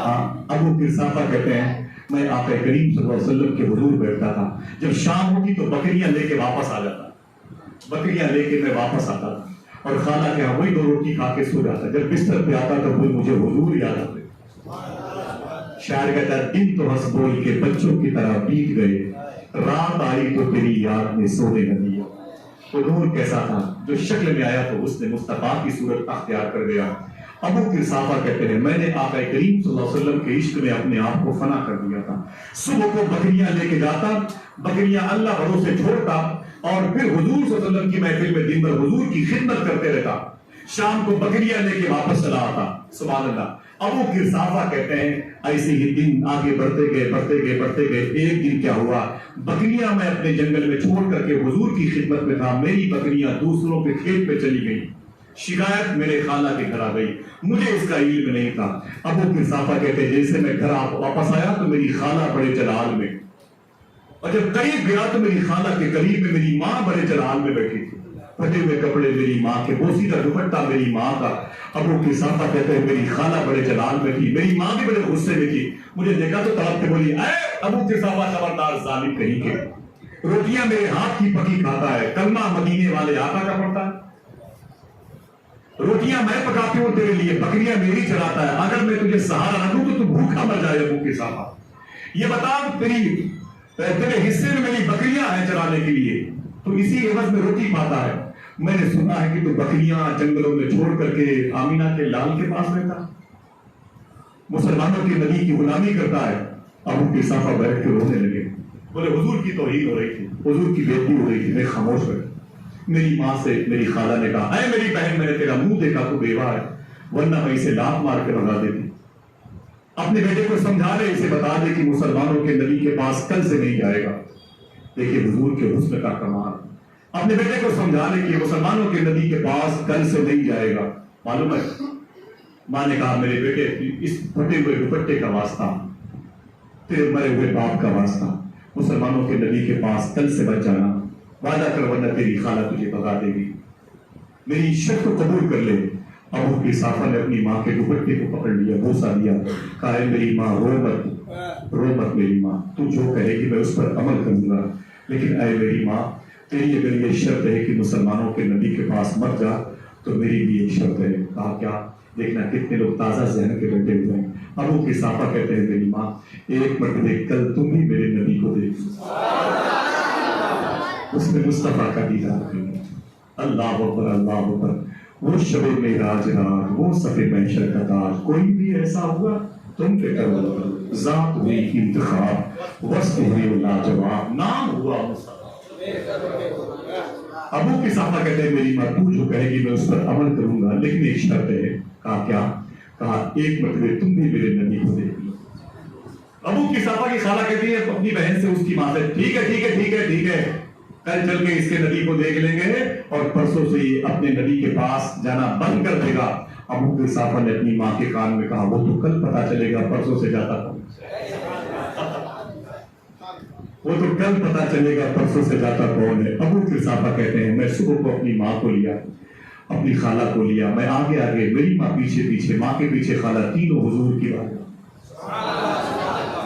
ہاں ابو قصافہ کہتے ہیں میں آقا کریم صلی اللہ علیہ وسلم کے حضور بیٹھتا تھا، جب شام ہوتی تو بکریاں لے کے واپس آ جاتا، بکریاں لے کے میں واپس آتا تھا اور خالہ کے ہاں وہی 2 روٹی کھا کے سو جاتا، جب بستر پہ آتا تو کوئی مجھے حضور یاد آتے۔ شاعر کہتا ہے دن تو ہنس بول کے بچوں کی طرح بیت گئے، رات آئی تو تیری یاد میں سونے نہ دیا۔ تو نور کیسا تھا جو شکل میں آیا تو اس نے مصطفیٰ کی صورت اختیار کر گیا۔ ابو قصافہ کہتے ہیں میں نے آقا کریم صلی اللہ علیہ وسلم کے عشق میں اپنے آپ کو فنا کر دیا تھا۔ صبح کو بکریاں لے کے جاتا، بکریاں اللہ بھروسے چھوڑتا اور پھر حضور صلی اللہ علیہ وسلم کی محفل میں دن بھر حضور کی خدمت کرتے رہتا، شام کو بکریاں لے کے واپس چلا آتا۔ سبحان اللہ۔ ابو قصافہ کہتے ہیں ایسے ہی دن آگے بڑھتے گئے، ایک دن کیا ہوا، بکریاں میں اپنے جنگل میں چھوڑ کر کے حضور کی خدمت میں تھا، میری بکریاں دوسروں کے کھیت پہ چلی گئی، شکایت میرے خالہ کے گھر آ گئی، مجھے اس کا علم نہیں تھا۔ ابو قصافہ کہتے ہیں جیسے میں گھر واپس آیا تو میری خالہ بڑے جلال میں، اور جب قریب گیا تو میری خالہ کے قریب میں میری ماں بڑے جلال میں بیٹھی تھی، پھٹے ہوئے کپڑے میری ماں کے، بوسیدہ دوپٹہ میری ماں کا۔ ابو قصافہ کہتے ہیں میری خالہ بڑے جلال میں تھی، میری ماں بھی بڑے غصے میں تھی، مجھے دیکھا تو تڑپ کے بولی اے ابو قصافہ خبردار ظالم کہیں کے، روٹیاں میرے ہاتھ کی پکی کھاتا ہے، کلمہ مدینے والے آقا کا پڑتا ہے، روٹیاں میں پکاتی ہوں تیرے لیے، بکریاں میری چلاتا ہے، اگر میں تجھے سہارا نہ دوں تو بھوکا مر جائے۔ ابو قصافہ یہ بتا تیرے حصے میں میری بکریاں ہیں چلانے کے لیے، تو اسی عوض میں روٹی پاتا ہے، میں نے سنا ہے کہ تو بکریاں جنگلوں میں چھوڑ کر کے آمینہ کے لال کے پاس رہتا، مسلمانوں کی نبی کی غلامی کرتا ہے۔ ابو قصافہ بیٹھ کے رونے لگے، بولے حضور کی توہین ہو رہی تھی، حضور کی بےعزتی ہو رہی تھی، میں خاموش بیٹھا۔ میری ماں سے میری خالہ نے کہا اے میری بہن میں نے تیرا منہ دیکھا تو بیوہ ہے، ورنہ میں اسے لات مار کے بھگا دیتی، اپنے بیٹے کو سمجھا دے، اسے بتا دے کہ مسلمانوں کے نبی کے پاس کل سے نہیں جائے گا۔ دیکھیے حضور کے حسن کا کمال، اپنے بیٹے کو سمجھا لے کہ مسلمانوں کے نبی کے پاس کل سے نہیں جائے گا. معلوم ہے ماں نے کہا میرے بیٹے اس پھٹے ہوئے دوپٹے کا واسطہ، تیرے مرے ہوئے باپ کا واسطہ، مسلمانوں کے نبی کے پاس کل سے بچ جانا، وعدہ کر ورنہ تیری خالہ تجھے بھگا دے گی، میری شرط کو قبول کر لے. ابو قحافہ نے اپنی ماں کے دوپٹے کو پکڑ لیا، بوسا دیا، کہا اے میری ماں رو مت میری ماں، تو جو کہے گی میں اس پر عمل کروں گا، لیکن اے میری ماں تیری اگر یہ شرط ہے کہ مسلمانوں کے نبی کے پاس مت جا تو میری بھی ایک شرط ہے. کہا کیا؟ دیکھنا کتنے لوگ تازہ ذہن کے بیٹھے ہوئے ہیں. ابو قحافہ کہتے ہیں میری ماں ایک مرتبہ کل تم بھی میرے نبی کو دیکھ، اس میں مصطفیٰ کا دیدار کریں. اللہ اکبر اللہ اکبر. وہ شب معراج رات، وہ صف محشر کا تاج، کوئی بھی ایسا ہوا تم پہ کرو، ذات ہوئی انتخاب، وصف ہوئی لاجواب، نام ہوا مصطفیٰ. ابو قحافہ کہتے ہیں میری ماں تو جو کہے گی میں اس پر عمل کروں گا، لیکن ایک شرط ہے. کہا کیا؟ کہا ایک مرتبہ تم بھی میرے نبی کو دیکھو. ابو قحافہ کی خالہ کہتی ہے اپنی بہن سے، اس کی ماں سے، ٹھیک ہے کل چل کے اس کے نبی کو دیکھ لیں گے اور پرسوں سے یہ اپنے نبی کے پاس جانا بند کر دے گا. ابو قحافہ نے اپنی ماں کے کان میں کہا وہ تو کل پتا چلے گا پرسوں سے جاتا کون ہے. ابو قحافہ کہتے ہیں میں صبح کو اپنی ماں کو لیا، اپنی خالہ کو لیا، میں آگے میری ماں پیچھے، ماں کے پیچھے خالہ، تینوں حضور کی بات.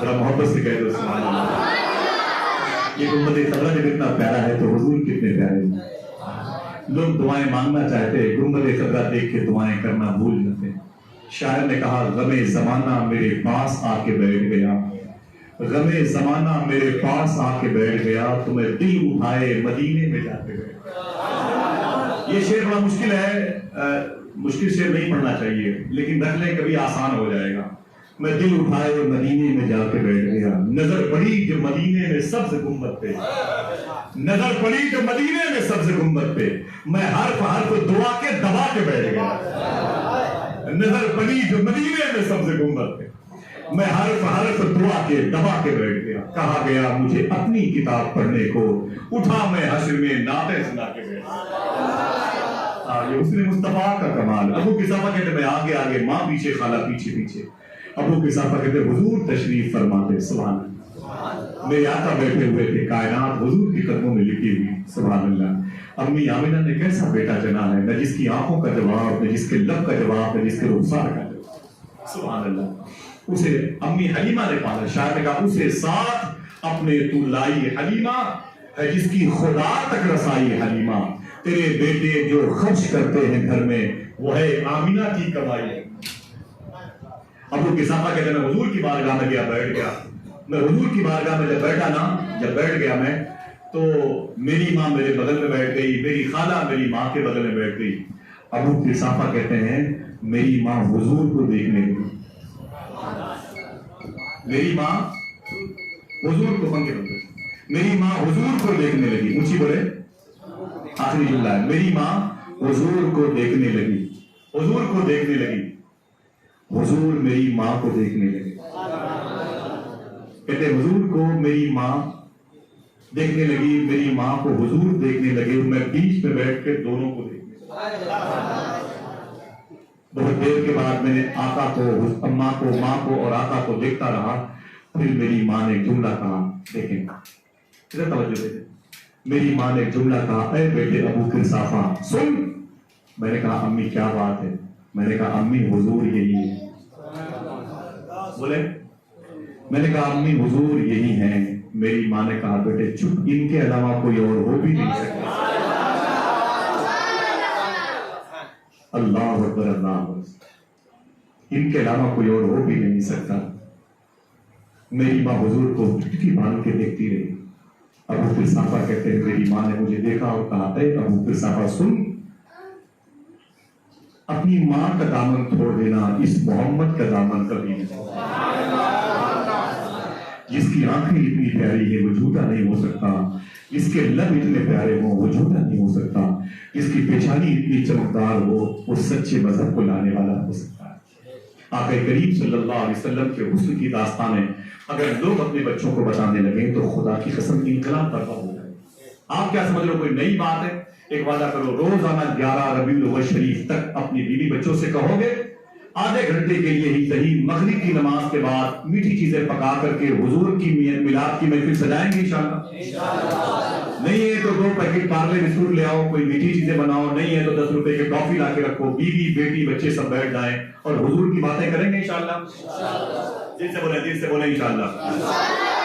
ذرا محبت سے کہہ دو سبحان اللہ. یہ گنبد خضرا جب اتنا پیارا ہے تو حضور کتنے پیارے ہیں. لوگ دعائیں مانگنا چاہتے، گنبد خضرا دیکھ کے دعائیں کرنا بھول جاتے. شاعر نے کہا غم زمانہ میرے پاس آ کے بیٹھ گیا، غم زمانہ میرے پاس آ کے بیٹھ گیا، تمہیں دل اٹھائے مدینے میں جا کے بیٹھ گیا. یہ شعر بڑا مشکل ہے، مشکل شعر نہیں پڑھنا چاہیے، لیکن رکھ لیں کبھی آسان ہو جائے گا. میں دل اٹھائے مدینے میں جا کے بیٹھ گیا، نظر پڑی جو مدینے میں سبز گنبد پہ، نظر پڑی جو مدینے میں سبز گنبد پہ، میں حرف دعا کے دبا کے بیٹھ گیا. نظر پڑی جو مدینے میں سبز گنبد پہ، میں حرف دعا کے دبا کے بیٹھ گیا. کہا گیا مجھے اپنی کتاب پڑھنے کو، اٹھا میں حشر میں نعتیں سنا کے بیٹھ گیا. یہ اس نے مصطفیٰ کا کمال. ابو قحافہ کہتے میں آگے، ماں پیچھے، خالہ پیچھے. ابو قحافہ کہتے حضور تشریف فرماتے. سبحان اللہ. میرے آقا بیٹھے ہوئے تھے، کائنات حضور کی قدموں میں لکھی ہوئی. سبحان اللہ. امی آمنہ نے کیسا بیٹا جنا ہے، نہ جس کی آنکھوں کا جواب، نہ جس کے لب کا جواب، نہ جس کے رخسار کا جواب. سبحان اللہ. اسے امی حلیمہ نے پالا. شاعر نے کہا اسے ساتھ اپنے تو لائی حلیمہ، ہے جس کی خدا تک رسائی حلیمہ. تیرے بیٹے جو خرچ کرتے ہیں گھر میں، وہ ہے آمنہ کی کمائی. ابو قحافہ کہتے ہیں میں حضور کی بارگاہ میں گیا، بیٹھ گیا. میں حضور کی بارگاہ میں جب بیٹھ گیا میں تو میری ماں میرے بغل میں بیٹھ گئی، میری خالہ میری ماں کے بغل میں بیٹھ گئی. ابو قحافہ کہتے ہیں میری ماں حضور کو دیکھنے لگی. میری ماں حضور کو میری ماں حضور کو دیکھنے لگی. اونچی بولے، آخری جملہ ہے. میری ماں حضور کو دیکھنے لگی، حضور کو دیکھنے لگی. حضور میری ماں کو دیکھنے لگے. کہتے حضور کو میری ماں دیکھنے لگی، میری ماں کو حضور دیکھنے لگے. میں بیچ میں بیٹھ کے دونوں کو دیکھنے لگا. بہت دیر کے بعد میں نے آقا کو، اماں کو، ماں کو اور آقا کو دیکھتا رہا. پھر میری ماں نے جملہ کہا، دیکھیں ادھر توجہ دے. میری ماں نے جملہ کہا اے بیٹے ابو قحافہ سن. میں نے کہا امی کیا بات ہے؟ میں نے کہا امی حضور یہی ہے. بولے، میں نے کہا امی حضور یہی ہیں. میری ماں نے کہا بیٹے چپ، ان کے علاوہ کوئی اور ہو بھی نہیں سکتا. اللہ اکبر اللہ اکبر. ان کے علاوہ کوئی اور ہو بھی نہیں سکتا. میری ماں حضور کو ٹٹکی باندھ کے دیکھتی رہی. ابو قحافہ کہتے ہیں میری ماں نے مجھے دیکھا اور کہا اے ابو قحافہ سن، اپنی ماں کا دامن چھوڑ دینا، اس محمد کا دامن کبھی نہیں. جس کی آنکھیں اتنی پیاری ہے وہ جھوٹا نہیں ہو سکتا، جس کے لب اتنے پیارے ہوں وہ جھوٹا نہیں ہو سکتا، جس کی پیشانی اتنی چمکدار ہو وہ سچے مذہب کو لانے والا ہو سکتا ہے. آقا کریم صلی اللہ علیہ وسلم کے حسن کی داستانیں اگر لوگ اپنے بچوں کو بتانے لگیں تو خدا کی قسم انقلاب برپا ہو جائے. آپ کیا سمجھ رہے ہو کوئی نئی بات ہے؟ ایک وعدہ کرو، روزانہ 11 ربیع الاول شریف تک اپنی بیوی بچوں سے کہو گے آدھے گھنٹے کے لیے ہی صحیح مغرب کی نماز کے بعد میٹھی چیزیں پکا کر کے حضور کی میلاد کی محفل سجائیں گے انشاءاللہ۔ نہیں ہے تو 2 پیکٹ پارلے بسکٹ لے آؤ، کوئی میٹھی چیزیں بناؤ، نہیں ہے تو 10 روپے کے ٹافی لا کے رکھو، بیوی بیٹی بچے سب بیٹھ جائیں اور حضور کی باتیں کریں گے انشاءاللہ۔ دل سے بولیں انشاءاللہ۔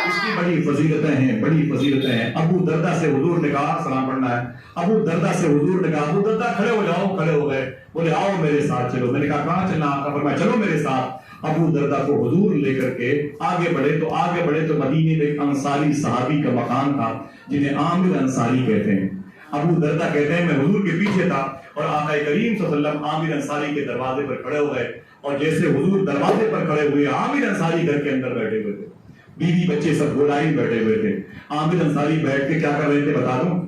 اس کی بڑی فضیلتیں ہیں، بڑی فضیلتیں ہیں۔ ابو دردہ سے حضور نے کہا، سلام پڑھنا ہے، ابو دردہ سے حضور نے کہا، ابو دردہ کھڑے ہو جاؤ، کھڑے ہو گئے، بولے آؤ میرے ساتھ چلو۔ میں نے کہا کہاں چلنا؟ آقا فرمایا چلو میرے ساتھ۔ ابو دردہ کو حضور لے کر کے آگے بڑھے تو مدینے میں ایک انصاری صحابی کا مکان تھا جنہیں عامر انصاری کہتے ہیں۔ ابو دردہ کہتے ہیں میں حضور کے پیچھے تھا اور آقا کریم صلی اللہ علیہ وسلم عامر انصاری کے دروازے پر کھڑے ہو گئے، اور جیسے حضور دروازے پر کھڑے ہوئے عامر انصاری گھر کے اندر بیٹھے ہوئے تھے، بیوی بچے سب گولائی بیٹھے ہوئے تھے۔ عامر انصاری بیٹھ کے کیا کر رہے تھے بتا دوں؟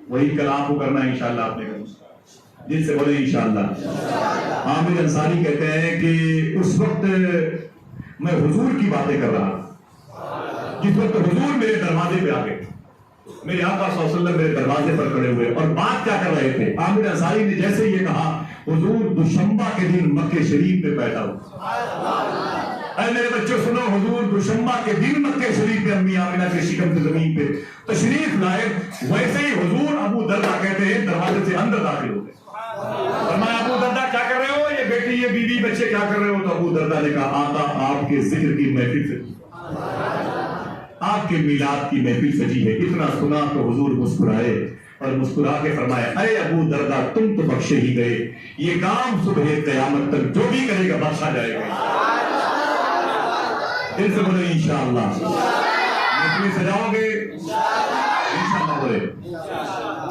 وہی کلام کو کرنا ہے انشاءاللہ آپ نے کرنا۔ دل سے بولے انشاءاللہ۔ عامر انصاری کہتے ہیں کہ اس وقت میں حضور کی باتیں کر رہا تھا، جس وقت حضور میرے دروازے پہ آ گئے، میرے آقا صلی اللہ علیہ وسلم میرے دروازے پر کھڑے ہوئے اور بات کیا کر رہے تھے؟ عامر انصاری نے جیسے یہ کہا حضور دوشنبہ کے دن مکہ شریف پہ پیدا ہوا۔ اے میرے بچوں سنو، حضور دوشنبہ کے دن مکہ شریف پہ امی آمنہ کے شکم سے زمین پہ تشریف لائے، ویسے ہی حضور ابو دردہ کہتے ہیں دروازے سے اندر داخل ہو گئے۔ فرمایا ابو دردہ کیا کر رہے ہو؟ یہ بیٹی یہ بیوی بچے کیا کر رہے ہو؟ تو ابو دردہ نے کہا آقا آپ کے ذکر کی محفل سے، آپ کے میلاد کی محفل سجی ہے۔ اتنا سنا تو حضور مسکرائے اور مسکرا کے فرمایا اے ابو دردہ تم تو بخشے ہی گئے، یہ کام صبح قیامت تک جو بھی کرے گا بخشا جائے گا۔ دل سے بولے انشاءاللہ۔ محفل سجاؤ گے انشاءاللہ بولے۔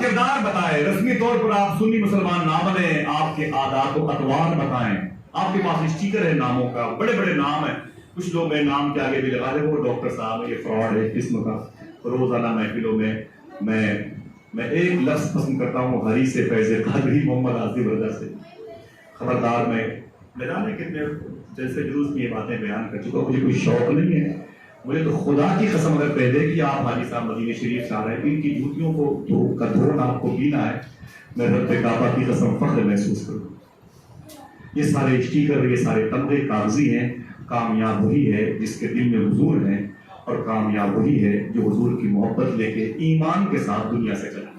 کردار بتائے، رسمی طور پر آپ سنی مسلمان نہ بنے، آپ کے عادات و اطوار بتائیں۔ آپ کے پاس اسٹیکر ہے ناموں کا، بڑے بڑے نام ہیں، کچھ لوگ میں نام کے آگے بھی لگا دے وہ ڈاکٹر صاحب یہ فراڈ ہے قسم کا۔ روزانہ محفلوں میں میں ایک لفظ پسند کرتا ہوں، حریث فیض قادری محمد عاصف رضا سے، خبردار میں جانے کتنے جیسے جلوس میں یہ باتیں بیان کر چکا، مجھے کوئی شوق نہیں ہے، مجھے تو خدا کی قسم اگر کہہ دے کہ آپ حاجی صاحب مدینہ شریف سے آ رہے ہیں، ان کی جوتیوں کو دھونا آپ کو پینا ہے، میں رب کعبہ کی قسم فخر محسوس کروں۔ یہ سارے اسٹیکر، یہ سارے تمغے کاغذی ہیں۔ کامیاب وہی ہے جس کے دل میں حضور ہیں، اور کامیاب وہی ہے جو حضور کی محبت لے کے ایمان کے ساتھ دنیا سے چلا۔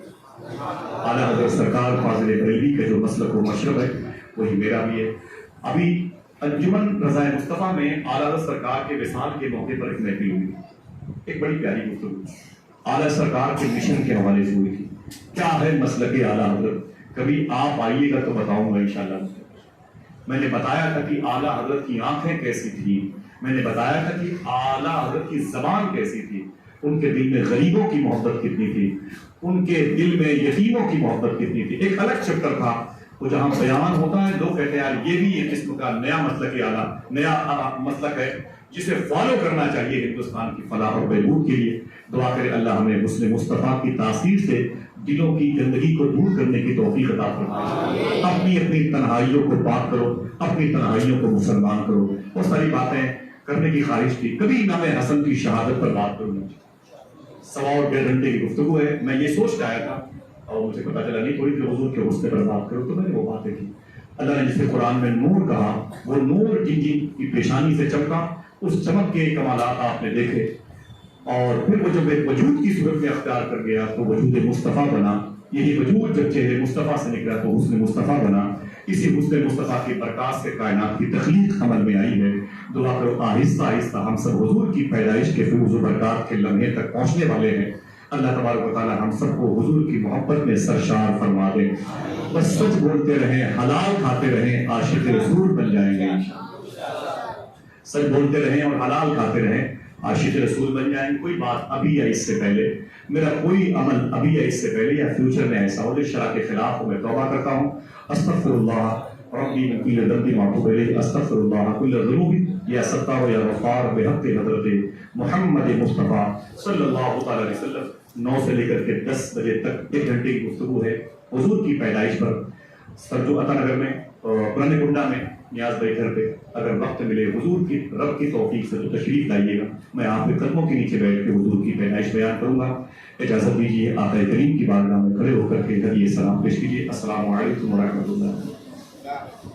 اعلیٰ حضرت سرکار فاضل بریلوی کا جو مسلک و مشرب ہے وہی میرا بھی ہے۔ ابھی انجمن رضا مصطفیٰ میں اعلیٰ حضرت سرکار کے وصال کے موقع پر ایک محفل ہوئی، ایک بڑی پیاری گفتگو اعلیٰ سرکار کے مشن کے حوالے سے ہوئی تھی۔ کیا ہے مسلک اعلیٰ حضرت؟ کبھی آپ آئیے گا تو بتاؤں گا انشاءاللہ۔ میں نے بتایا تھا کہ اعلیٰ حضرت کی آنکھیں کیسی تھی، میں نے بتایا تھا کہ اعلیٰ حضرت کی زبان کیسی تھی، ان کے دل میں غریبوں کی محبت کتنی تھی، ان کے دل میں یتیموں کی محبت کتنی تھی۔ ایک الگ چیپٹر تھا وہ جہاں بیان ہوتا ہے، لوگ کہتے ہیں یار یہ بھی ایک قسم کا نیا مسلک اعلیٰ، نیا مسلک ہے جسے فالو کرنا چاہیے ہندوستان کی فلاح و بہبود کے لیے۔ دعا کرے اللہ ہمیں مسلم مصطفیٰ کی تاثیر سے دلوں کی گندگی کو دور کرنے کی توفیق عطا فرمائے۔ اپنی تنہائیوں کو پاک کرو، اپنی تنہائیوں کو مسلمان کرو۔ وہ ساری باتیں کرنے کی خواہش تھی، کبھی امام حسن کی شہادت پر بات کروں گا۔ 1.25 گھنٹے کی گفتگو ہے، میں یہ سوچ کے آیا تھا اور مجھے پتا چلا نہیں تھوڑی دیر حضور کے حسن پر بات کروں، تو میں نے وہ باتیں کی۔ اللہ نے جسے قرآن میں نور کہا، وہ نور جن جن کی پیشانی سے چمکا، اس چمک کے کمالات آپ نے دیکھے، اور پھر وہ جب ایک وجود کی صورت میں اختیار کر گیا تو وجود مصطفیٰ بنا۔ یہی وجود جب چہرے مصطفیٰ سے نکلا تو حسن مصطفیٰ بنا۔ اسی حسن مصطفیٰ کی برکات سے کائنات کی تخلیق عمل میں آئی ہے۔ دعا کرو آہستہ آہستہ ہم سب حضور کی پیدائش کے فیض و برکات کے لمحے تک پہنچنے والے ہیں۔ اللہ تبارک و تعالی ہم سب کو حضور کی محبت میں سرشار فرما دے۔ بس سچ بولتے رہیں، حلال کھاتے رہیں، عاشق رسول بن جائیں گے انشاءاللہ۔ سچ بولتے رہیں اور حلال کھاتے رہیں، عاشق رسول بن جائیں گے۔ کوئی بات ابھی یا اس سے پہلے، میرا کوئی عمل ابھی یا اس سے پہلے یا فیوچر میں ایسا ہو جو شرع کے خلاف ہو، میں توبہ کرتا ہوں۔ استغفر اللہ ربی من کل ذنب واتوب الیہ، استغفر اللہ کل ذنوب یا ستار یا غفار بحق حضرت محمد مصطفیٰ صلی اللہ تعالی علیہ وسلم۔ 9 سے لے کر کے 10 بجے تک 1 گھنٹے کی گفتگو ہے حضور کی پیدائش پر۔ سرجو عطا نگر میں، پرانے کنڈا میں نیاز بھائی گھر پہ اگر وقت ملے حضور کی رب کی توفیق سے تو تشریف لائیے گا، میں آپ کے قدموں کے نیچے بیٹھ کے حضور کی پیدائش بیان کروں گا۔ اجازت دیجیے آقا کریم کی بارگاہ میں کھڑے ہو کر کے ہدیہ سلام پیش کیجیے۔ السلام علیکم ورحمۃ اللہ۔